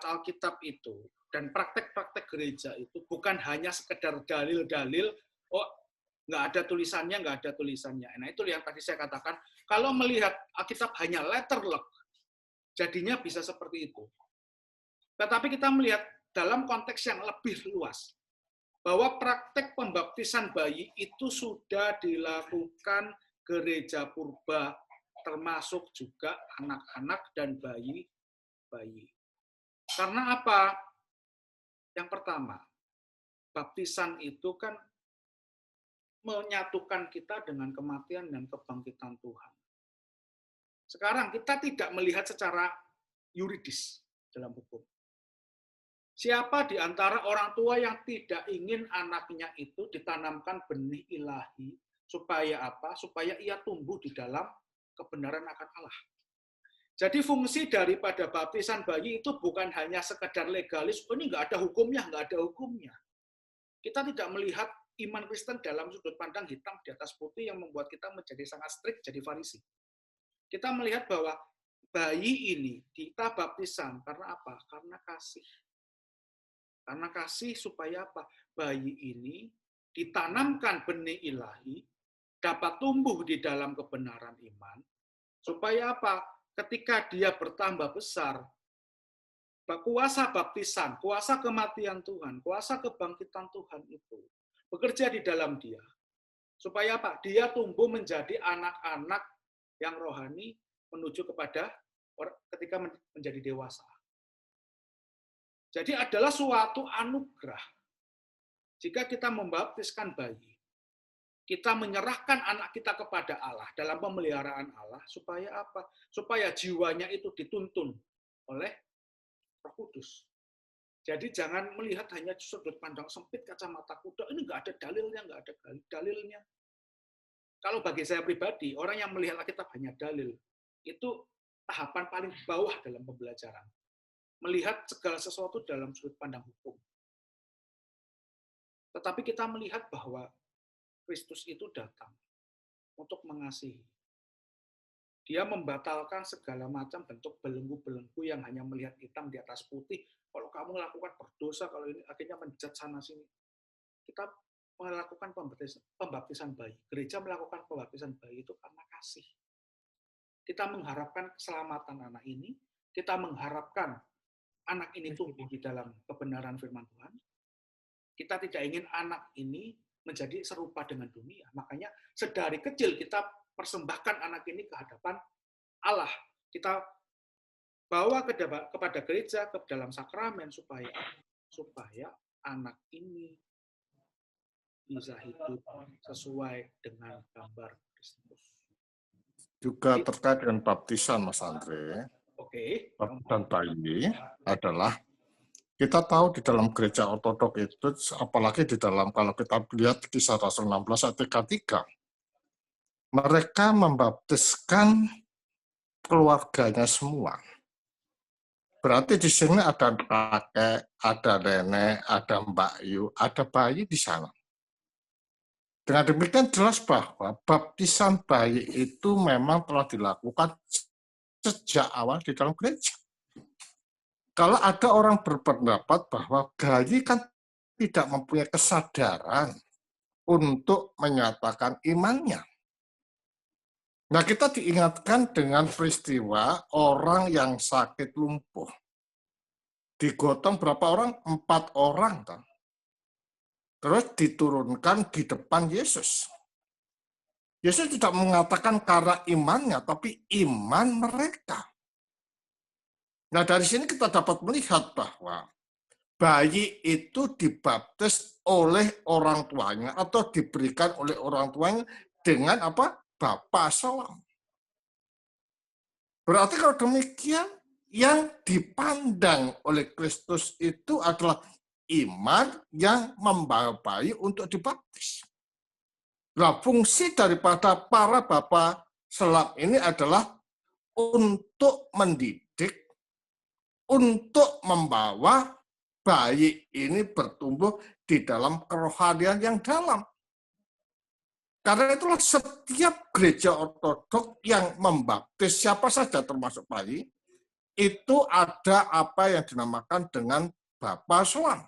Alkitab itu dan praktek-praktek gereja itu bukan hanya sekedar dalil-dalil, oh nggak ada tulisannya. Nah itu yang tadi saya katakan, kalau melihat Alkitab hanya letterlock, jadinya bisa seperti itu. Tetapi kita melihat dalam konteks yang lebih luas, bahwa praktek pembaptisan bayi itu sudah dilakukan gereja purba, termasuk juga anak-anak dan bayi. Karena apa? Yang pertama, baptisan itu kan menyatukan kita dengan kematian dan kebangkitan Tuhan. Sekarang kita tidak melihat secara yuridis dalam hukum. Siapa di antara orang tua yang tidak ingin anaknya itu ditanamkan benih ilahi, supaya apa? Supaya ia tumbuh di dalam kebenaran akan Allah. Jadi fungsi daripada baptisan bayi itu bukan hanya sekedar legalis, oh ini nggak ada hukumnya. Kita tidak melihat iman Kristen dalam sudut pandang hitam di atas putih yang membuat kita menjadi sangat strict, jadi Farisi. Kita melihat bahwa bayi ini kita baptisan karena apa? Karena kasih. Karena kasih supaya apa? Bayi ini ditanamkan benih ilahi, dapat tumbuh di dalam kebenaran iman, supaya apa? Ketika dia bertambah besar, kuasa baptisan, kuasa kematian Tuhan, kuasa kebangkitan Tuhan itu bekerja di dalam dia. Supaya apa? Dia tumbuh menjadi anak-anak yang rohani menuju kepada ketika menjadi dewasa. Jadi adalah suatu anugerah jika kita membaptiskan bayi. Kita menyerahkan anak kita kepada Allah dalam pemeliharaan Allah, supaya apa? Supaya jiwanya itu dituntun oleh Roh Kudus. Jadi jangan melihat hanya sudut pandang sempit kacamata kuda, ini nggak ada dalilnya. Kalau bagi saya pribadi, orang yang melihat Alkitab hanya dalil, itu tahapan paling bawah dalam pembelajaran. Melihat segala sesuatu dalam sudut pandang hukum. Tetapi kita melihat bahwa Kristus itu datang untuk mengasihi. Dia membatalkan segala macam bentuk belenggu-belenggu yang hanya melihat hitam di atas putih. Kalau kamu melakukan berdosa, kalau ini akhirnya menjat sana-sini. Kita melakukan pembaptisan bayi. Gereja melakukan pembaptisan bayi itu karena kasih. Kita mengharapkan keselamatan anak ini. Kita mengharapkan anak ini tumbuh di dalam kebenaran firman Tuhan. Kita tidak ingin anak ini menjadi serupa dengan dunia. Makanya sedari kecil kita persembahkan anak ini ke hadapan Allah. Kita bawa kepada gereja, ke dalam sakramen, supaya anak ini bisa hidup sesuai dengan gambar Kristus. Juga terkait dengan baptisan, Mas Andre. Oke. Baptisan bayi adalah, kita tahu di dalam gereja ortodok itu, apalagi di dalam, kalau kita lihat Kisah Rasul 16 ayat 33, mereka membaptiskan keluarganya semua. Berarti di sini ada kakek, ada nenek, ada Mbak Yu, ada bayi di sana. Dengan demikian jelas bahwa baptisan bayi itu memang telah dilakukan sejak awal di dalam gereja. Kalau ada orang berpendapat bahwa bayi kan tidak mempunyai kesadaran untuk menyatakan imannya. Nah, kita diingatkan dengan peristiwa orang yang sakit lumpuh. Digotong berapa orang? 4 orang. Terus diturunkan di depan Yesus. Yesus tidak mengatakan karena imannya, tapi iman mereka. Nah, dari sini kita dapat melihat bahwa bayi itu dibaptis oleh orang tuanya atau diberikan oleh orang tuanya dengan apa? Bapa Salam. Berarti kalau demikian, yang dipandang oleh Kristus itu adalah iman yang membawa bayi untuk dibaptis. Nah, fungsi daripada para bapa Salam ini adalah untuk mendidik, untuk membawa bayi ini bertumbuh di dalam kerohanian yang dalam. Karena itulah setiap gereja ortodok yang membaptis siapa saja termasuk bayi, itu ada apa yang dinamakan dengan Bapa Selam.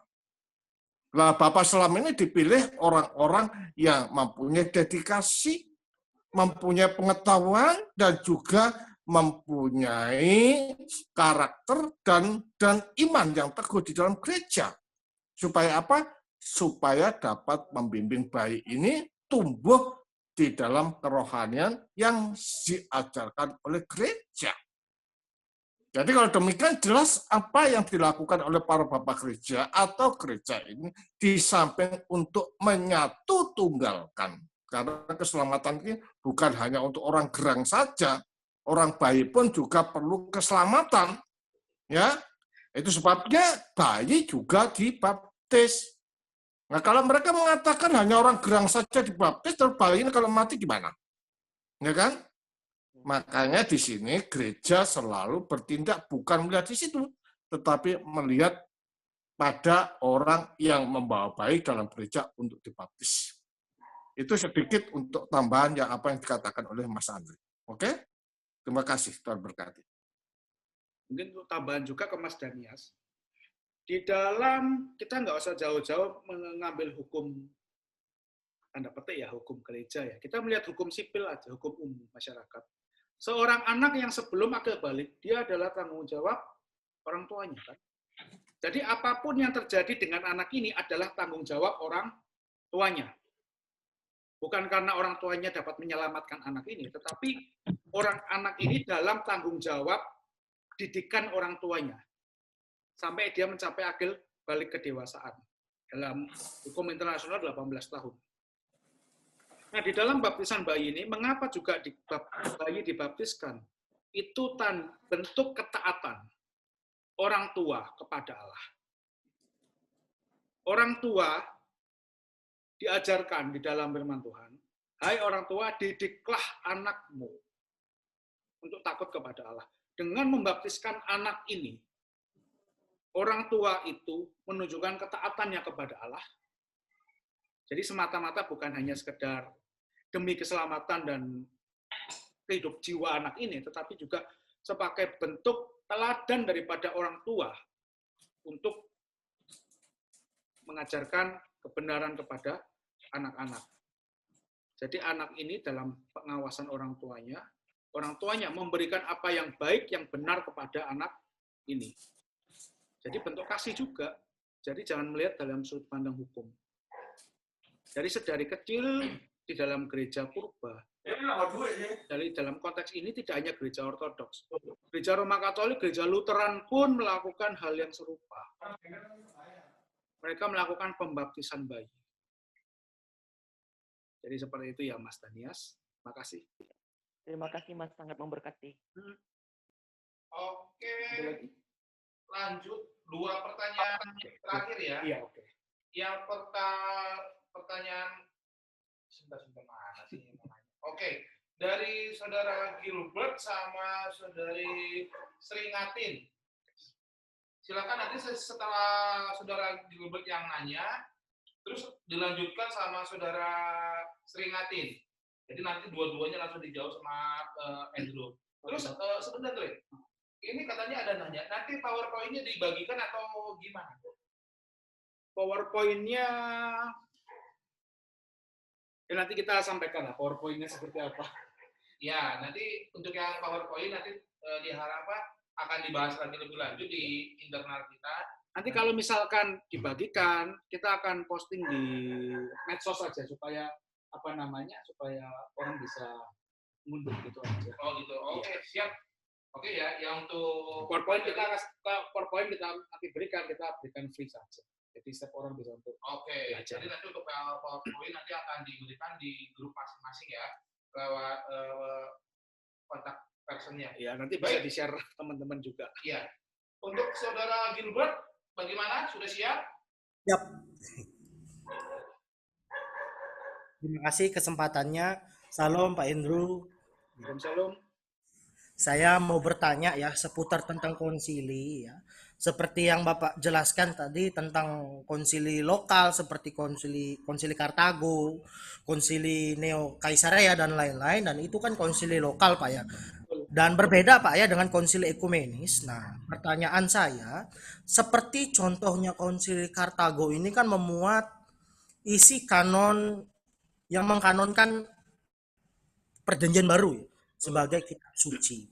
Nah, Bapa Selam ini dipilih orang-orang yang mempunyai dedikasi, mempunyai pengetahuan, dan juga mempunyai karakter dan iman yang teguh di dalam gereja. Supaya apa? Supaya dapat membimbing bayi ini tumbuh di dalam kerohanian yang diajarkan oleh gereja. Jadi kalau demikian jelas apa yang dilakukan oleh para bapak gereja atau gereja ini di samping untuk menyatu tunggalkan. Karena keselamatan ini bukan hanya untuk orang gerang saja, orang bayi pun juga perlu keselamatan. Ya, itu sebabnya bayi juga dibaptis. Nah, kalau mereka mengatakan hanya orang gerang saja dibaptis, terus bayi ini kalau mati gimana? Ya kan? Makanya di sini gereja selalu bertindak bukan melihat di situ, tetapi melihat pada orang yang membawa bayi dalam gereja untuk dibaptis. Itu sedikit untuk tambahan yang apa yang dikatakan oleh Mas Andre. Oke? Terima kasih, Tuhan berkati. Mungkin untuk tambahan juga ke Mas Danias. Di dalam, kita nggak usah jauh-jauh mengambil hukum, tanda petik ya, hukum gereja ya. Kita melihat hukum sipil aja, hukum umum masyarakat. Seorang anak yang sebelum akil balik, dia adalah tanggung jawab orang tuanya. Kan? Jadi apapun yang terjadi dengan anak ini adalah tanggung jawab orang tuanya. Bukan karena orang tuanya dapat menyelamatkan anak ini, tetapi anak ini dalam tanggung jawab didikan orang tuanya. Sampai dia mencapai akil balik kedewasaan. Dalam hukum internasional 18 tahun. Nah, di dalam baptisan bayi ini, mengapa juga bayi dibaptiskan? Itu bentuk ketaatan orang tua kepada Allah. Orang tua diajarkan di dalam firman Tuhan, hai orang tua, didiklah anakmu untuk takut kepada Allah. dengan membaptiskan anak ini, orang tua itu menunjukkan ketaatannya kepada Allah. Jadi semata-mata bukan hanya sekedar demi keselamatan dan hidup jiwa anak ini, tetapi juga sebagai bentuk teladan daripada orang tua untuk mengajarkan kebenaran kepada anak-anak. Jadi anak ini dalam pengawasan orang tuanya memberikan apa yang baik, yang benar kepada anak ini. Jadi bentuk kasih juga. Jadi jangan melihat dalam sudut pandang hukum. Dari sedari kecil di dalam gereja purba, dari dalam konteks ini tidak hanya gereja ortodoks, gereja Roma Katolik, gereja Lutheran pun melakukan hal yang serupa. Mereka melakukan pembaptisan bayi. Jadi seperti itu ya Mas Danias. Makasih. Terima kasih Mas, sangat memberkati. Oke. Lanjut 2 pertanyaan terakhir ya. Iya, oke. Yang pertanyaan sebentar mana sih yang mau nanya? Oke, dari Saudara Gilbert sama Saudari Seringatin. Silakan nanti setelah Saudara Gilbert yang nanya, terus dilanjutkan sama Saudara Seringatin. Jadi nanti dua-duanya langsung dijawab sama Andrew. Terus sebentar tuh, ini katanya ada nanya, nanti PowerPoint-nya dibagikan atau gimana? PowerPoint-nya nanti kita sampaikan lah PowerPoint-nya seperti apa. Ya, nanti untuk yang PowerPoint nanti diharap akan dibahas lagi lebih lanjut di internal kita. Nanti kalau misalkan dibagikan, kita akan posting di medsos saja supaya supaya orang bisa mundur gitu aja. Oh gitu. Oke, siap. Oke ya, yang untuk PowerPoint kita nanti berikan free saja. Jadi setiap orang bisa untuk belajar. Jadi nanti untuk PowerPoint nanti akan diberikan di grup masing-masing ya lewat kontak personnya. Ya, nanti bisa di-share teman-teman juga. Iya. Untuk Saudara Gilbert, bagaimana? Sudah siap? Siap. Terima kasih kesempatannya. Salam Pak Andrew. Salam. Saya mau bertanya ya seputar tentang konsili ya. Seperti yang Bapak jelaskan tadi tentang konsili lokal seperti konsili Kartago, konsili Neo Kaisarea dan lain-lain, dan itu kan konsili lokal Pak ya. Dan berbeda Pak ya dengan konsili ekumenis. Nah, pertanyaan saya, seperti contohnya konsili Kartago ini kan memuat isi kanon yang mengkanonkan Perjanjian Baru ya, sebagai kitab suci.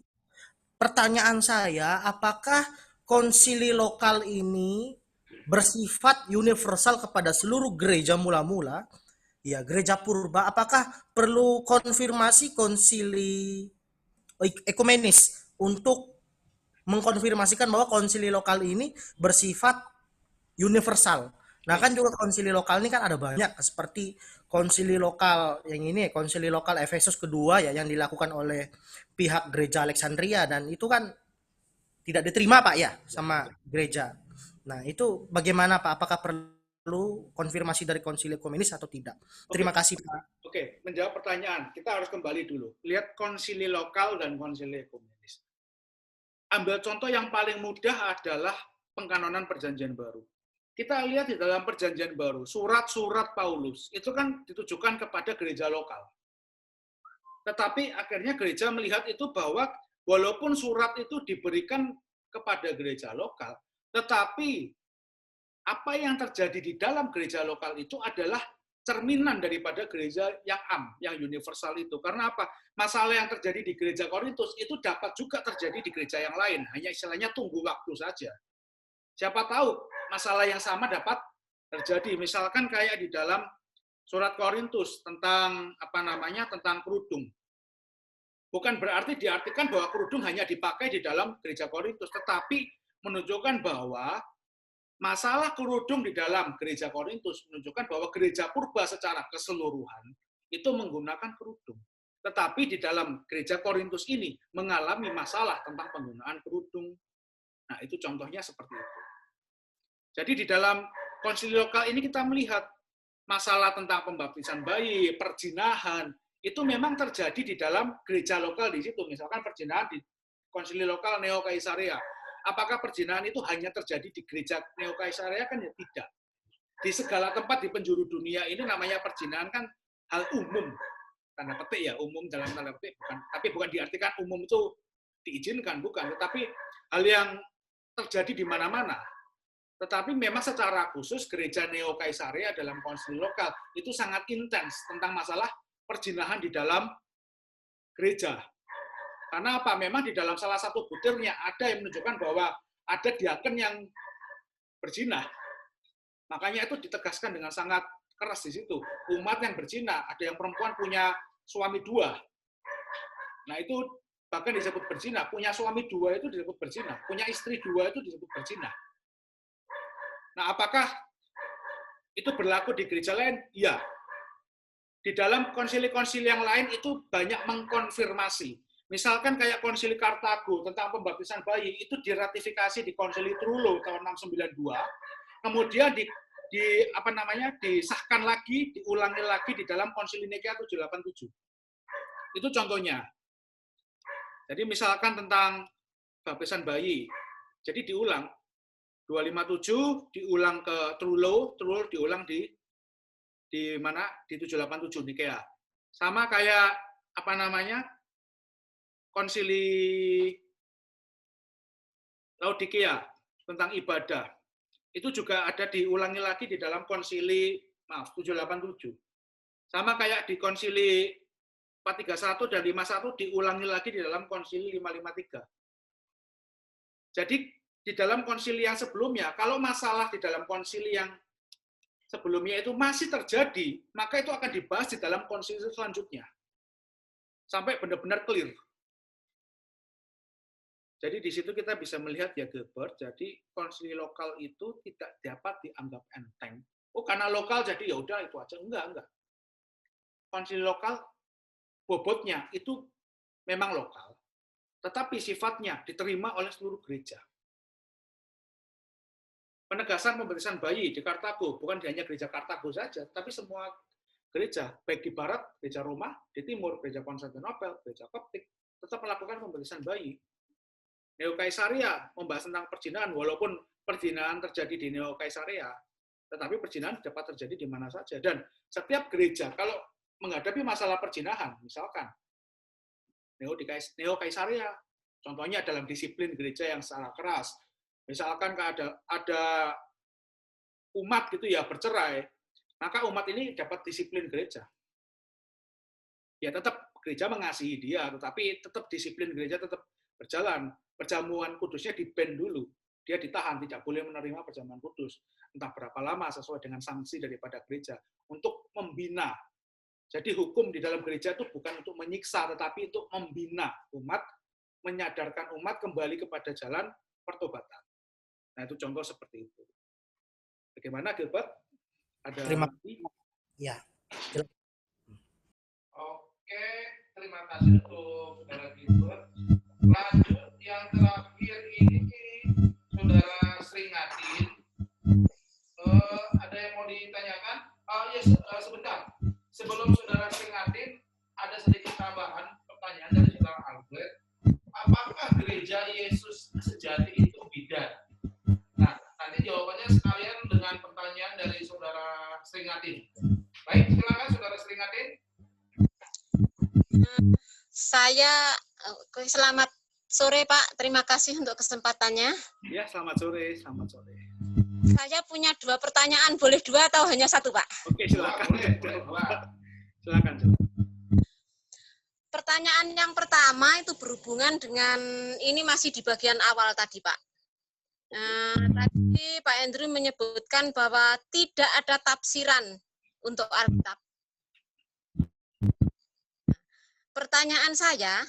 Pertanyaan saya, apakah konsili lokal ini bersifat universal kepada seluruh gereja mula-mula, ya gereja purba, apakah perlu konfirmasi konsili ekumenis untuk mengkonfirmasikan bahwa konsili lokal ini bersifat universal? Nah kan juga konsili lokal ini kan ada banyak, seperti konsili lokal yang ini, konsili lokal Efesus kedua ya yang dilakukan oleh pihak gereja Alexandria, dan itu kan tidak diterima Pak ya sama gereja. Nah itu bagaimana Pak? Apakah perlu konfirmasi dari konsili ekumenis atau tidak? Terima kasih Pak. Oke, menjawab pertanyaan, kita harus kembali dulu. Lihat konsili lokal dan konsili ekumenis. Ambil contoh yang paling mudah adalah pengkanonan Perjanjian Baru. Kita lihat di dalam Perjanjian Baru, surat-surat Paulus itu kan ditujukan kepada gereja lokal. Tetapi akhirnya gereja melihat itu bahwa walaupun surat itu diberikan kepada gereja lokal, tetapi apa yang terjadi di dalam gereja lokal itu adalah cerminan daripada gereja yang yang universal itu. Karena apa? Masalah yang terjadi di gereja Korintus itu dapat juga terjadi di gereja yang lain, hanya istilahnya tunggu waktu saja. Siapa tahu masalah yang sama dapat terjadi. Misalkan kayak di dalam surat Korintus tentang tentang kerudung. Bukan berarti diartikan bahwa kerudung hanya dipakai di dalam gereja Korintus, tetapi menunjukkan bahwa masalah kerudung di dalam gereja Korintus menunjukkan bahwa gereja purba secara keseluruhan itu menggunakan kerudung. Tetapi di dalam gereja Korintus ini mengalami masalah tentang penggunaan kerudung. Nah, itu contohnya seperti itu. Jadi di dalam konsili lokal ini kita melihat masalah tentang pembaptisan bayi, perjinahan, itu memang terjadi di dalam gereja lokal di situ. Misalkan perjinahan konsili lokal Neo-Kaisaria. Apakah perzinahan itu hanya terjadi di gereja Neo-Kaisaria? Kan ya tidak. Di segala tempat di penjuru dunia ini namanya perzinahan kan hal umum. Tanda petik ya, umum dalam tanda petik. Tapi bukan diartikan umum itu diizinkan, bukan. Tetapi hal yang terjadi di mana-mana. Tetapi memang secara khusus gereja Neo-Kaisaria dalam konsili lokal itu sangat intens tentang masalah perzinahan di dalam gereja. Karena apa? Memang di dalam salah satu butirnya ada yang menunjukkan bahwa ada diaken yang berzina. Makanya itu ditegaskan dengan sangat keras di situ. Umat yang berzina, ada yang perempuan punya suami 2. Nah itu bahkan disebut berzina. Punya suami 2 itu disebut berzina. Punya istri 2 itu disebut berzina. Nah, apakah itu berlaku di gereja lain? Ya. Di dalam konsili-konsili yang lain itu banyak mengkonfirmasi. Misalkan kayak konsili Kartago tentang pembaptisan bayi, itu diratifikasi di konsili Trullo tahun 692, kemudian disahkan lagi, diulangi lagi di dalam konsili Nikea 787. Itu contohnya. Jadi misalkan tentang baptisan bayi, jadi diulang. 257 diulang ke Trullo diulang di mana? Di 787 Nikea. Sama kayak konsili Laodikea tentang ibadah. Itu juga ada diulangi lagi di dalam konsili 787. Sama kayak di konsili 431 dan 51 diulangi lagi di dalam konsili 553. Jadi di dalam konsili yang sebelumnya, kalau masalah di dalam konsili yang sebelumnya itu masih terjadi, maka itu akan dibahas di dalam konsili selanjutnya. Sampai benar-benar clear. Jadi di situ kita bisa melihat ya Gilbert, jadi konsili lokal itu tidak dapat dianggap enteng. Oh karena lokal jadi ya udah itu aja. Enggak. Konsili lokal bobotnya itu memang lokal, tetapi sifatnya diterima oleh seluruh gereja. Penegasan pembaptisan bayi di Kartago, bukan hanya gereja Kartago saja, tapi semua gereja, baik di barat, gereja Roma, di timur, gereja Konstantinopel, gereja Koptik, tetap melakukan pembaptisan bayi. Neo-Kaisaria membahas tentang perzinahan, walaupun perzinahan terjadi di Neo-Kaisaria, tetapi perzinahan dapat terjadi di mana saja. Dan setiap gereja, kalau menghadapi masalah perzinahan, misalkan Neo-Kaisaria, contohnya dalam disiplin gereja yang secara keras, misalkan ada umat gitu ya bercerai, maka umat ini dapat disiplin gereja. Ya tetap gereja mengasihi dia, tetapi tetap disiplin gereja tetap berjalan. Perjamuan kudusnya di-ban dulu. Dia ditahan, tidak boleh menerima perjamuan kudus. Entah berapa lama sesuai dengan sanksi daripada gereja. Untuk membina. Jadi hukum di dalam gereja itu bukan untuk menyiksa, tetapi untuk membina umat, menyadarkan umat kembali kepada jalan pertobatan. Nah, itu contoh seperti itu. Bagaimana, Gilbert? Ada Terima kasih. Ya. Oke, terima kasih untuk Saudara Gilbert. Lanjut, yang terakhir ini Saudara Sringatin. Ada yang mau ditanyakan? Sebentar. Sebelum Saudara Sringatin, ada sedikit tambahan pertanyaan dari Saudara Albert. Apakah gereja Yesus sejati itu bidan? Nah, nanti jawabannya sekalian dengan pertanyaan dari Saudara Sringatin. Baik, silakan Saudara Sringatin. Selamat sore Pak, terima kasih untuk kesempatannya. Ya, selamat sore. Saya punya 2 pertanyaan, boleh 2 atau hanya 1 Pak? Oke, silakan. Silakan. Pertanyaan yang pertama itu berhubungan dengan, ini masih di bagian awal tadi Pak. Tadi Pak Andrew menyebutkan bahwa tidak ada tafsiran untuk Alkitab. Pertanyaan saya,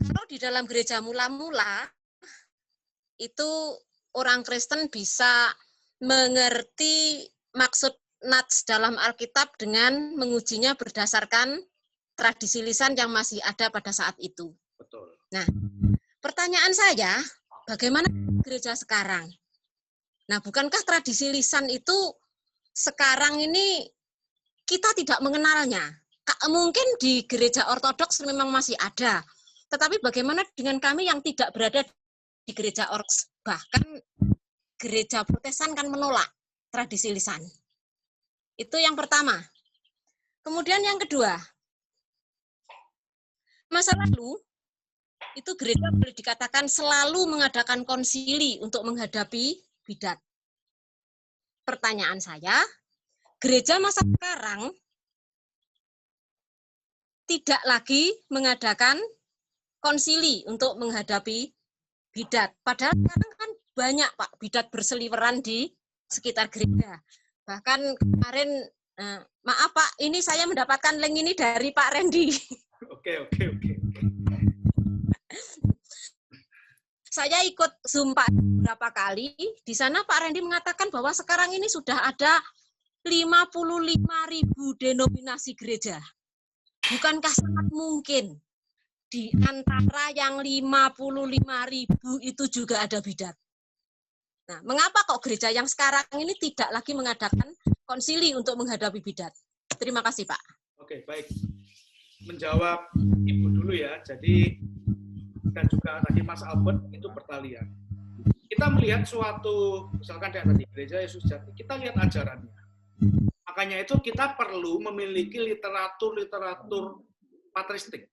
kalau di dalam gereja mula-mula, itu orang Kristen bisa mengerti maksud nats dalam Alkitab dengan mengujinya berdasarkan tradisi lisan yang masih ada pada saat itu. Betul. Nah, pertanyaan saya, bagaimana gereja sekarang? Nah, bukankah tradisi lisan itu sekarang ini kita tidak mengenalnya? Mungkin di gereja ortodoks memang masih ada, Tetapi bagaimana dengan kami yang tidak berada di gereja ortodoks? Bahkan gereja Protestan kan menolak tradisi lisan. Itu yang pertama. Kemudian yang kedua, masa lalu itu gereja boleh dikatakan selalu mengadakan konsili untuk menghadapi bidat. Pertanyaan saya, gereja masa sekarang tidak lagi mengadakan konsili untuk menghadapi bidat. Padahal sekarang kan banyak Pak bidat berseliweran di sekitar gereja. Bahkan kemarin, maaf Pak, ini saya mendapatkan link ini dari Pak Randy. Oke. Saya ikut Zoom Pak beberapa kali. Di sana Pak Randy mengatakan bahwa sekarang ini sudah ada 55.000 denominasi gereja. Bukankah sangat mungkin di antara yang 55.000 itu juga ada bidat? Nah, mengapa kok gereja yang sekarang ini tidak lagi mengadakan konsili untuk menghadapi bidat? Terima kasih, Pak. Oke, baik. Menjawab Ibu dulu ya. Jadi, dan juga tadi Mas Albert itu bertalian. Kita melihat suatu, misalkan kayak tadi, Gereja Yesus Jati, kita lihat ajarannya. Makanya itu kita perlu memiliki literatur patristik.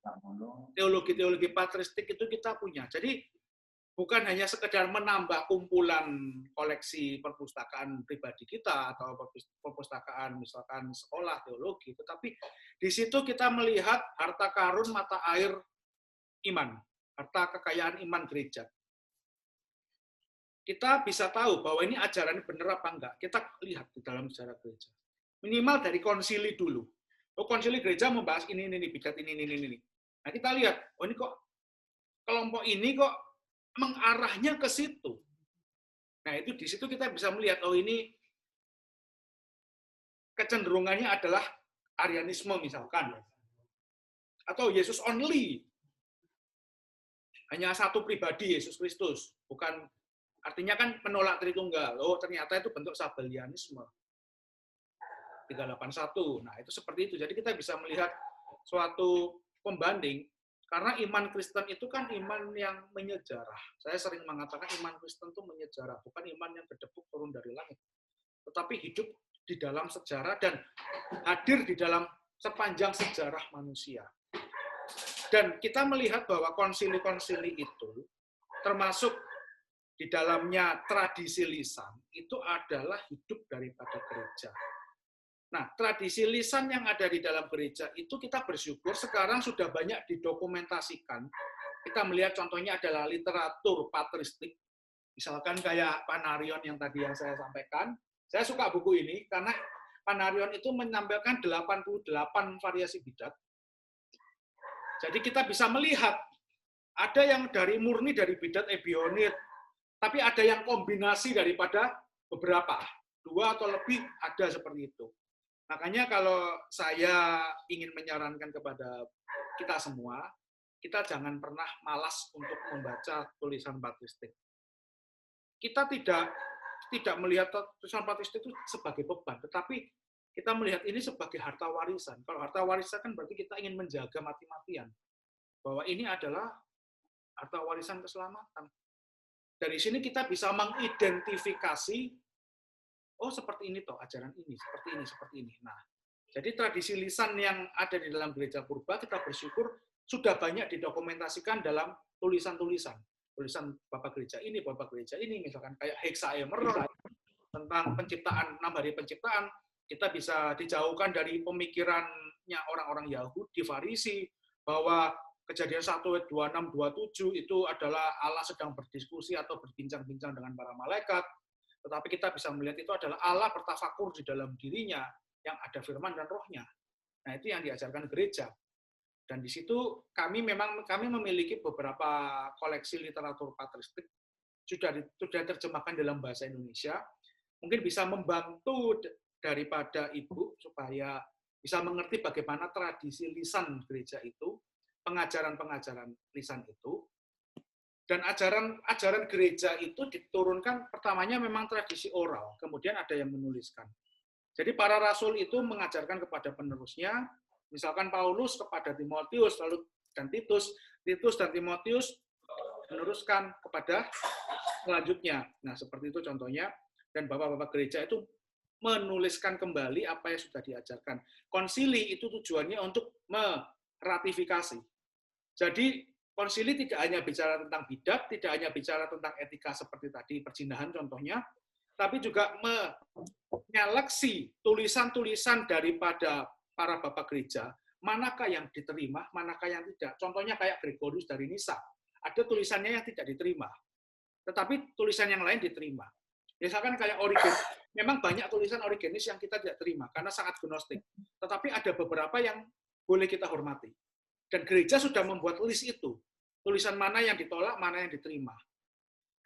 Teologi-teologi patristik itu kita punya. Jadi bukan hanya sekedar menambah kumpulan koleksi perpustakaan pribadi kita atau perpustakaan misalkan sekolah teologi, tetapi di situ kita melihat harta karun mata air iman, harta kekayaan iman gereja. Kita bisa tahu bahwa ini ajaran benar apa enggak. Kita lihat di dalam sejarah gereja. Minimal dari konsili dulu. Oh, konsili gereja membahas ini, bidat ini. Nah, kita lihat, oh ini kok kelompok ini kok mengarahnya ke situ. Nah, itu di situ kita bisa melihat, oh ini kecenderungannya adalah Arianisme misalkan. Atau Yesus only. Hanya satu pribadi, Yesus Kristus. Bukan, artinya kan menolak Tritunggal. Oh, ternyata itu bentuk Sabellianisme. 381. Nah, itu seperti itu. Jadi kita bisa melihat suatu pembanding, karena iman Kristen itu kan iman yang menyejarah. Saya sering mengatakan iman Kristen itu menyejarah, bukan iman yang berdebuk turun dari langit. Tetapi hidup di dalam sejarah dan hadir di dalam sepanjang sejarah manusia. Dan kita melihat bahwa konsili-konsili itu, termasuk di dalamnya tradisi lisan, itu adalah hidup daripada gereja. Nah, tradisi lisan yang ada di dalam gereja itu kita bersyukur sekarang sudah banyak didokumentasikan. Kita melihat contohnya adalah literatur patristik. Misalkan kayak Panarion yang tadi yang saya sampaikan. Saya suka buku ini karena Panarion itu menampilkan 88 variasi bidat. Jadi kita bisa melihat ada yang murni dari bidat ebionit, tapi ada yang kombinasi daripada beberapa. 2 atau lebih ada seperti itu. Makanya kalau saya ingin menyarankan kepada kita semua, kita jangan pernah malas untuk membaca tulisan patristik. Kita tidak melihat tulisan patristik itu sebagai beban, tetapi kita melihat ini sebagai harta warisan. Kalau harta warisan kan berarti kita ingin menjaga mati-matian. Bahwa ini adalah harta warisan keselamatan. Dari sini kita bisa mengidentifikasi, oh seperti ini toh ajaran ini, seperti ini. Nah, jadi tradisi lisan yang ada di dalam gereja purba kita bersyukur sudah banyak didokumentasikan dalam tulisan-tulisan. Tulisan Bapak Gereja ini, misalkan kayak Hexaemeron tentang penciptaan, 6 hari penciptaan, kita bisa dijauhkan dari pemikirannya orang-orang Yahudi, Farisi, bahwa Kejadian 1, 26, 27 itu adalah Allah sedang berdiskusi atau berbincang-bincang dengan para malaikat. Tetapi kita bisa melihat itu adalah Allah bertafakur di dalam dirinya yang ada firman dan rohnya. Nah, itu yang diajarkan gereja. Dan di situ kami memiliki beberapa koleksi literatur patristik sudah terjemahkan dalam bahasa Indonesia. Mungkin bisa membantu daripada Ibu supaya bisa mengerti bagaimana tradisi lisan gereja itu, pengajaran-pengajaran lisan itu. Dan ajaran gereja itu diturunkan pertamanya memang tradisi oral, kemudian ada yang menuliskan. Jadi para rasul itu mengajarkan kepada penerusnya, misalkan Paulus kepada Timotius, lalu dan Titus dan Timotius meneruskan kepada selanjutnya. Nah, seperti itu contohnya. Dan bapak-bapak gereja itu menuliskan kembali apa yang sudah diajarkan. Konsili itu tujuannya untuk meratifikasi. Jadi konsili tidak hanya bicara tentang bidat, tidak hanya bicara tentang etika seperti tadi perzinahan contohnya, tapi juga menyeleksi tulisan-tulisan daripada para bapak gereja, manakah yang diterima, manakah yang tidak. Contohnya kayak Gregorius dari Nisa, ada tulisannya yang tidak diterima, tetapi tulisan yang lain diterima. Misalkan kayak Origenes, memang banyak tulisan Origenes yang kita tidak terima karena sangat gnostik, tetapi ada beberapa yang boleh kita hormati. Dan gereja sudah membuat list itu, tulisan mana yang ditolak, mana yang diterima.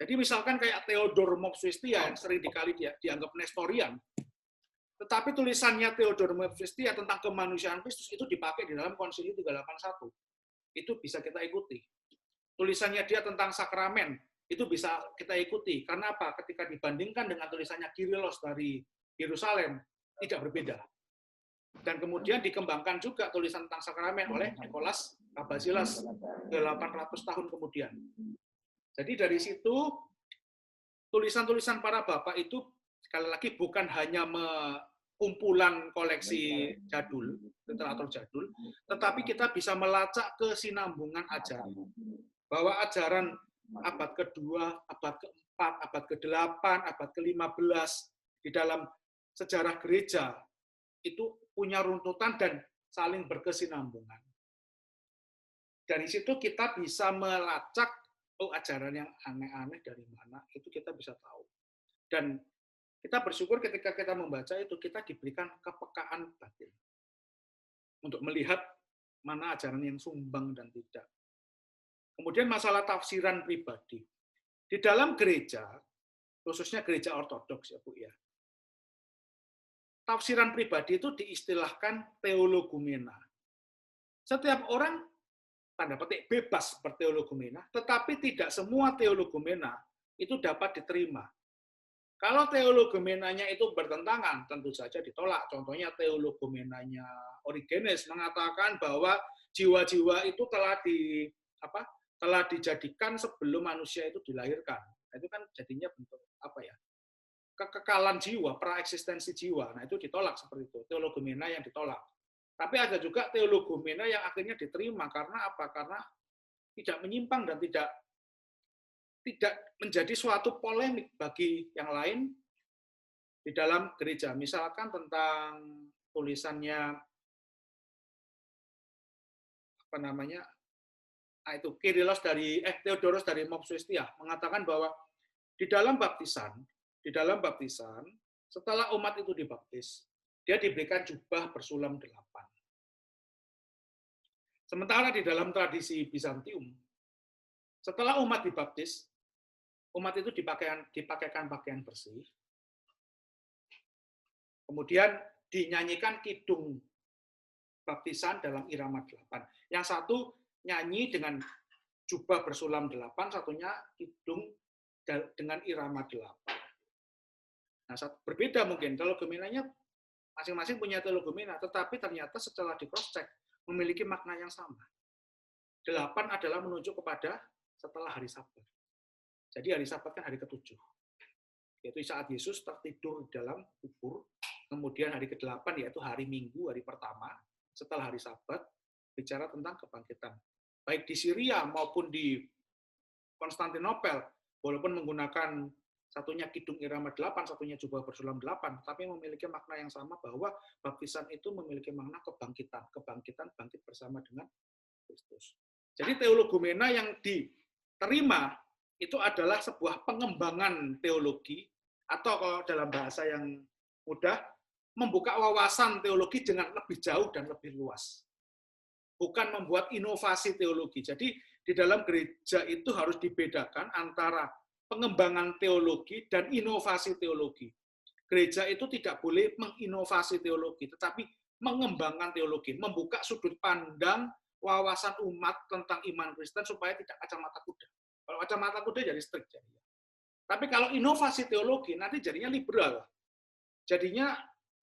Jadi misalkan kayak Theodor Mopsuestia yang sering dikali dianggap Nestorian, tetapi tulisannya Theodor Mopsuestia tentang kemanusiaan Kristus itu dipakai di dalam Konsili 381. Itu bisa kita ikuti. Tulisannya dia tentang sakramen, itu bisa kita ikuti. Karena apa? Ketika dibandingkan dengan tulisannya Kyrillos dari Yerusalem, tidak berbeda. Dan kemudian dikembangkan juga tulisan tentang sakramen oleh Nicholas Kabasilas 800 tahun kemudian. Jadi dari situ tulisan-tulisan para bapak itu sekali lagi bukan hanya kumpulan koleksi jadul, literatur jadul, tetapi kita bisa melacak kesinambungan ajaran. Bahwa ajaran abad kedua, abad keempat, abad ke-8, abad ke-15 di dalam sejarah gereja itu punya runtutan dan saling berkesinambungan. Dari situ kita bisa melacak ajaran yang aneh-aneh dari mana, itu kita bisa tahu. Dan kita bersyukur ketika kita membaca itu, kita diberikan kepekaan batin untuk melihat mana ajaran yang sumbang dan tidak. Kemudian masalah tafsiran pribadi. Di dalam gereja, khususnya gereja ortodoks ya Bu ya, tafsiran pribadi itu diistilahkan teologumena. Setiap orang, tanda petik, bebas berteologumena, tetapi tidak semua teologumena itu dapat diterima. Kalau teologumenanya itu bertentangan, tentu saja ditolak. Contohnya teologumenanya Origenes mengatakan bahwa jiwa-jiwa itu telah dijadikan sebelum manusia itu dilahirkan. Itu kan jadinya bentuk kekekalan jiwa, praeksistensi jiwa. Nah, itu ditolak seperti itu. Teologumena yang ditolak. Tapi ada juga teologumena yang akhirnya diterima. Karena apa? Karena tidak menyimpang dan tidak menjadi suatu polemik bagi yang lain di dalam gereja. Misalkan tentang tulisannya Theodoros dari Mopsuestia mengatakan bahwa di dalam baptisan setelah umat itu dibaptis, dia diberikan jubah bersulam 8. Sementara di dalam tradisi Bizantium, setelah umat dibaptis, umat itu dipakaikan pakaian bersih, kemudian dinyanyikan kidung baptisan dalam irama 8. Yang satu nyanyi dengan jubah bersulam 8, satunya kidung dengan irama 8. Nah, berbeda mungkin, teologumenanya masing-masing punya teologumena, tetapi ternyata setelah di cross check memiliki makna yang sama. 8 adalah menunjuk kepada setelah hari Sabat. Jadi hari Sabat kan hari ke-7. Yaitu saat Yesus tertidur di dalam kubur, kemudian hari ke-8 yaitu hari Minggu, hari pertama setelah hari Sabat, bicara tentang kebangkitan. Baik di Syria maupun di Konstantinopel, walaupun menggunakan satunya kidung irama 8, satunya jubah bersulam 8, tapi memiliki makna yang sama bahwa baptisan itu memiliki makna kebangkitan, bangkit bersama dengan Kristus. Jadi teologumena yang diterima itu adalah sebuah pengembangan teologi, atau kalau dalam bahasa yang mudah, membuka wawasan teologi dengan lebih jauh dan lebih luas. Bukan membuat inovasi teologi. Jadi di dalam gereja itu harus dibedakan antara pengembangan teologi dan inovasi teologi. Gereja itu tidak boleh menginovasi teologi, tetapi mengembangkan teologi, membuka sudut pandang wawasan umat tentang iman Kristen supaya tidak kacamata kuda. Kalau kacamata kuda jadi strict jadinya. Tapi kalau inovasi teologi nanti jadinya liberal. Jadinya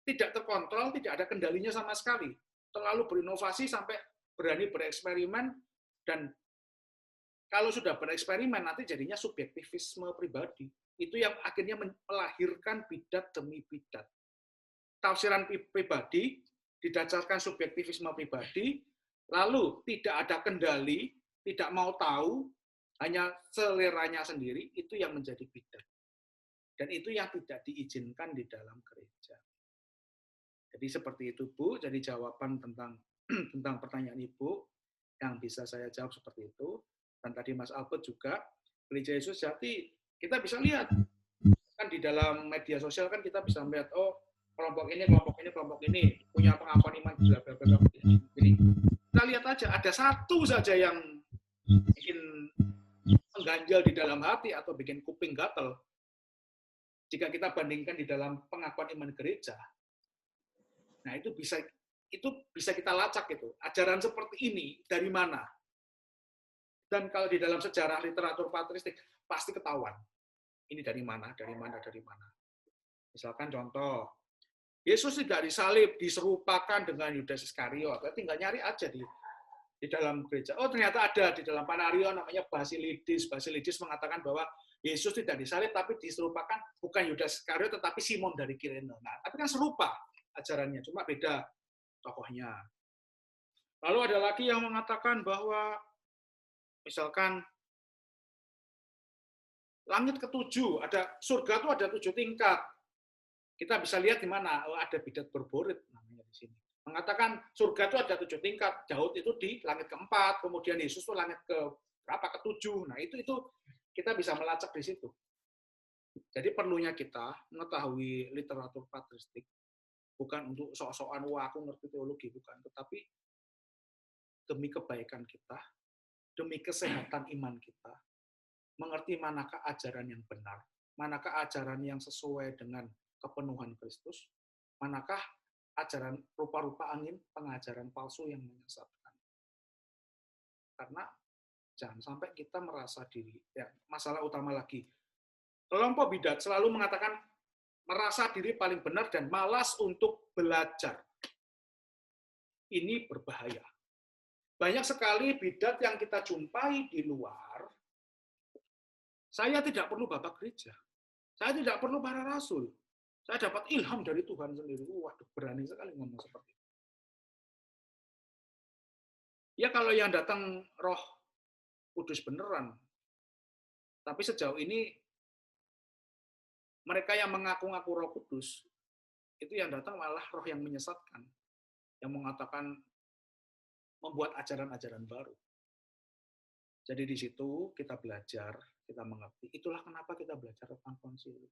tidak terkontrol, tidak ada kendalinya sama sekali. Terlalu berinovasi sampai berani bereksperimen Dan kalau sudah bereksperimen, nanti jadinya subjektivisme pribadi. Itu yang akhirnya melahirkan bidat demi bidat. Tafsiran pribadi, didasarkan subjektivisme pribadi, lalu tidak ada kendali, tidak mau tahu, hanya seleranya sendiri, itu yang menjadi bidat. Dan itu yang tidak diizinkan di dalam gereja. Jadi seperti itu, Bu. Jadi jawaban tentang pertanyaan Ibu yang bisa saya jawab seperti itu. Dan tadi Mas Albert juga, Gereja Yesus Sejati, kita bisa lihat kan di dalam media sosial kan kita bisa melihat, oh kelompok ini punya pengakuan iman bla bla bla. Jadi kita lihat aja, ada satu saja yang bikin mengganjal di dalam hati atau bikin kuping gatel. Jika kita bandingkan di dalam pengakuan iman gereja, nah itu bisa kita lacak itu. Ajaran seperti ini dari mana? Dan kalau di dalam sejarah literatur patristik pasti ketahuan. Ini dari mana? Misalkan contoh, Yesus tidak disalib, diserupakan dengan Yudas Iskariot. Tinggal nyari aja di dalam gereja. Oh, ternyata ada di dalam Panarion namanya Basilidis. Basilidis mengatakan bahwa Yesus tidak disalib, tapi diserupakan bukan Yudas Iskariot, tetapi Simon dari Kirene. Nah, tapi kan serupa ajarannya, cuma beda tokohnya. Lalu ada lagi yang mengatakan bahwa misalkan langit ketujuh, ada surga itu ada 7 tingkat. Kita bisa lihat di mana, ada bidat berborit namanya di sini. Mengatakan surga itu ada 7 tingkat, Daud itu di langit keempat, kemudian Yesus itu langit ke berapa, ke-7. Nah, itu kita bisa melacak di situ. Jadi perlunya kita mengetahui literatur patristik, bukan untuk sok-sokan, wah aku ngerti teologi, bukan. Tetapi demi kebaikan kita, demi kesehatan iman kita, mengerti manakah ajaran yang benar, manakah ajaran yang sesuai dengan kepenuhan Kristus, manakah ajaran rupa-rupa angin, pengajaran palsu yang menyesatkan. Karena jangan sampai kita merasa diri, ya masalah utama lagi, kelompok bidat selalu mengatakan merasa diri paling benar dan malas untuk belajar. Ini berbahaya. Banyak sekali bidat yang kita jumpai di luar. Saya tidak perlu bapak gereja. Saya tidak perlu para rasul. Saya dapat ilham dari Tuhan sendiri. Waduh, berani sekali ngomong seperti itu. Ya kalau yang datang Roh Kudus beneran. Tapi sejauh ini mereka yang mengaku-ngaku Roh Kudus, itu yang datang malah roh yang menyesatkan. Yang mengatakan membuat ajaran-ajaran baru. Jadi di situ kita belajar, kita mengerti. Itulah kenapa kita belajar tentang konsili.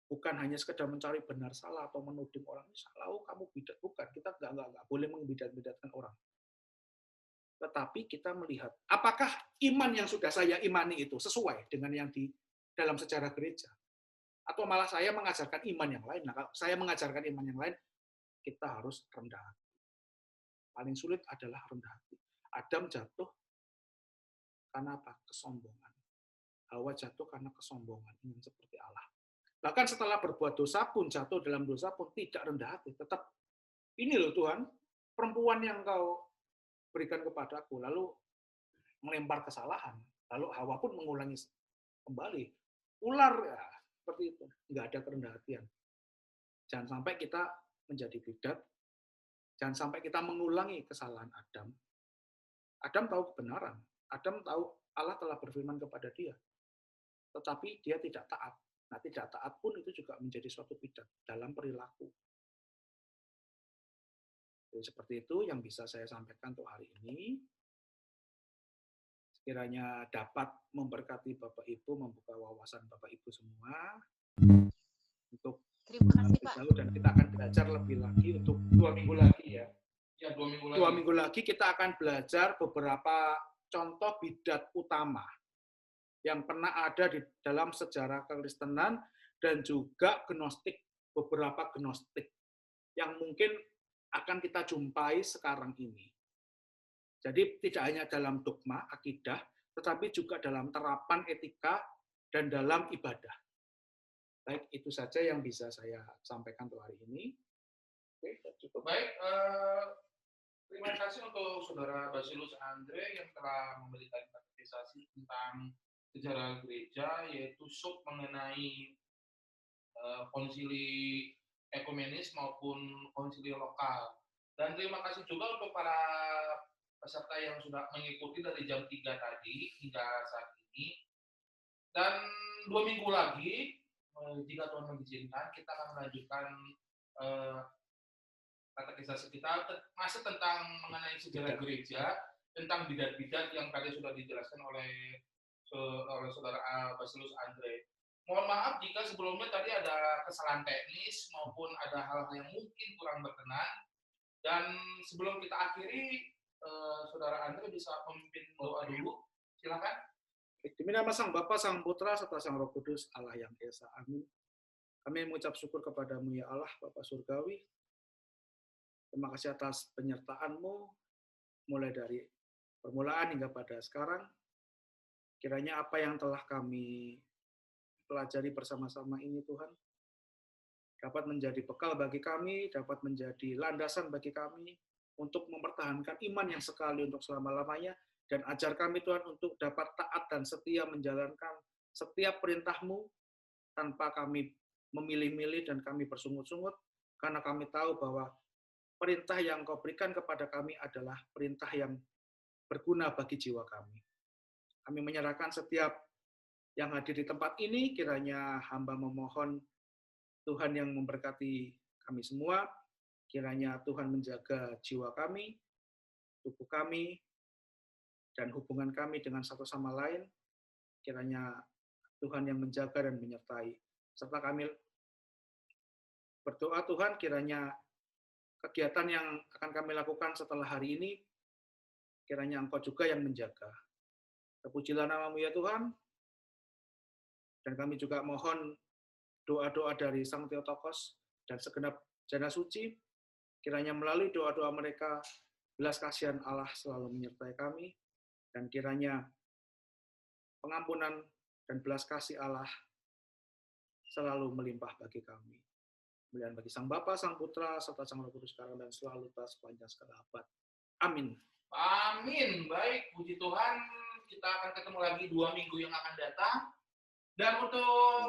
Bukan hanya sekedar mencari benar salah atau menuding orang, salah, oh kamu bidat. Bukan, kita nggak boleh membidat-bidatkan orang. Tetapi kita melihat, apakah iman yang sudah saya imani itu sesuai dengan yang di dalam sejarah gereja? Atau malah saya mengajarkan iman yang lain. Nah, kalau saya mengajarkan iman yang lain, kita harus rendah hati. Paling sulit adalah rendah hati. Adam jatuh karena apa? Kesombongan. Hawa jatuh karena kesombongan, ingin seperti Allah. Bahkan setelah berbuat dosa pun, jatuh dalam dosa pun tidak rendah hati. Tetap, ini loh Tuhan, perempuan yang kau berikan kepadaku, lalu melempar kesalahan. Lalu Hawa pun mengulangi kembali. Ular, ya, seperti itu. Nggak ada kerendahan hatian. Jangan sampai kita menjadi bidat. Jangan sampai kita mengulangi kesalahan Adam. Adam tahu kebenaran. Adam tahu Allah telah berfirman kepada dia. Tetapi dia tidak taat. Nah, tidak taat pun itu juga menjadi suatu bidat dalam perilaku. Jadi, seperti itu yang bisa saya sampaikan untuk hari ini. Sekiranya dapat memberkati Bapak Ibu, membuka wawasan Bapak Ibu semua. Untuk terima kasih Pak. Dan kita akan belajar lebih lagi untuk 2 minggu lagi ya. Ya, 2 minggu lagi. 2 minggu lagi kita akan belajar beberapa contoh bidat utama yang pernah ada di dalam sejarah kekristenan dan juga gnostik, beberapa gnostik yang mungkin akan kita jumpai sekarang ini. Jadi tidak hanya dalam dogma, akidah, tetapi juga dalam terapan etika dan dalam ibadah. Baik, itu saja yang bisa saya sampaikan untuk hari ini. Oke, cukup. Baik, Terima kasih untuk Saudara Basilus Andre yang telah memberikan katekisasi tentang sejarah gereja, yaitu sub mengenai konsili ekumenis maupun konsili lokal. Dan terima kasih juga untuk para peserta yang sudah mengikuti dari jam 3 tadi hingga saat ini. Dan 2 minggu lagi, jika Tuhan mengizinkan, kita akan melanjutkan katekisasi kita masih tentang mengenai sejarah gereja, tentang bidat-bidat yang tadi sudah dijelaskan oleh Saudara Basilus Andre. Mohon maaf jika sebelumnya tadi ada kesalahan teknis maupun ada hal-hal yang mungkin kurang berkenan. Dan sebelum kita akhiri, Saudara Andre bisa memimpin doa dulu. Silakan. Demi nama Sang Bapa, Sang Putra, serta Sang Roh Kudus, Allah yang Esa. Amin. Kami mengucap syukur kepadamu ya Allah, Bapa Surgawi. Terima kasih atas penyertaan-Mu, mulai dari permulaan hingga pada sekarang. Kiranya apa yang telah kami pelajari bersama-sama ini, Tuhan, dapat menjadi bekal bagi kami, dapat menjadi landasan bagi kami untuk mempertahankan iman yang sekali untuk selama-lamanya, dan ajar kami, Tuhan, untuk dapat taat dan setia menjalankan setiap perintah-Mu tanpa kami memilih-milih dan kami bersungut-sungut, karena kami tahu bahwa perintah yang Kau berikan kepada kami adalah perintah yang berguna bagi jiwa kami. Kami menyerahkan setiap yang hadir di tempat ini, kiranya hamba memohon Tuhan yang memberkati kami semua, kiranya Tuhan menjaga jiwa kami, tubuh kami, dan hubungan kami dengan satu sama lain, kiranya Tuhan yang menjaga dan menyertai. Serta kami berdoa, Tuhan, kiranya kegiatan yang akan kami lakukan setelah hari ini, kiranya Engkau juga yang menjaga. Terpujilah nama-Mu ya Tuhan, dan kami juga mohon doa-doa dari Sang Theotokos dan segenap jana suci, kiranya melalui doa-doa mereka, belas kasihan Allah selalu menyertai kami, dan kiranya pengampunan dan belas kasih Allah selalu melimpah bagi kami. Kemuliaan bagi Sang Bapa, Sang Putra, serta Sang Roh Kudus sekarang dan selalu sepanjang segala abad. Amin. Amin. Baik, puji Tuhan. Kita akan ketemu lagi 2 minggu yang akan datang. Dan untuk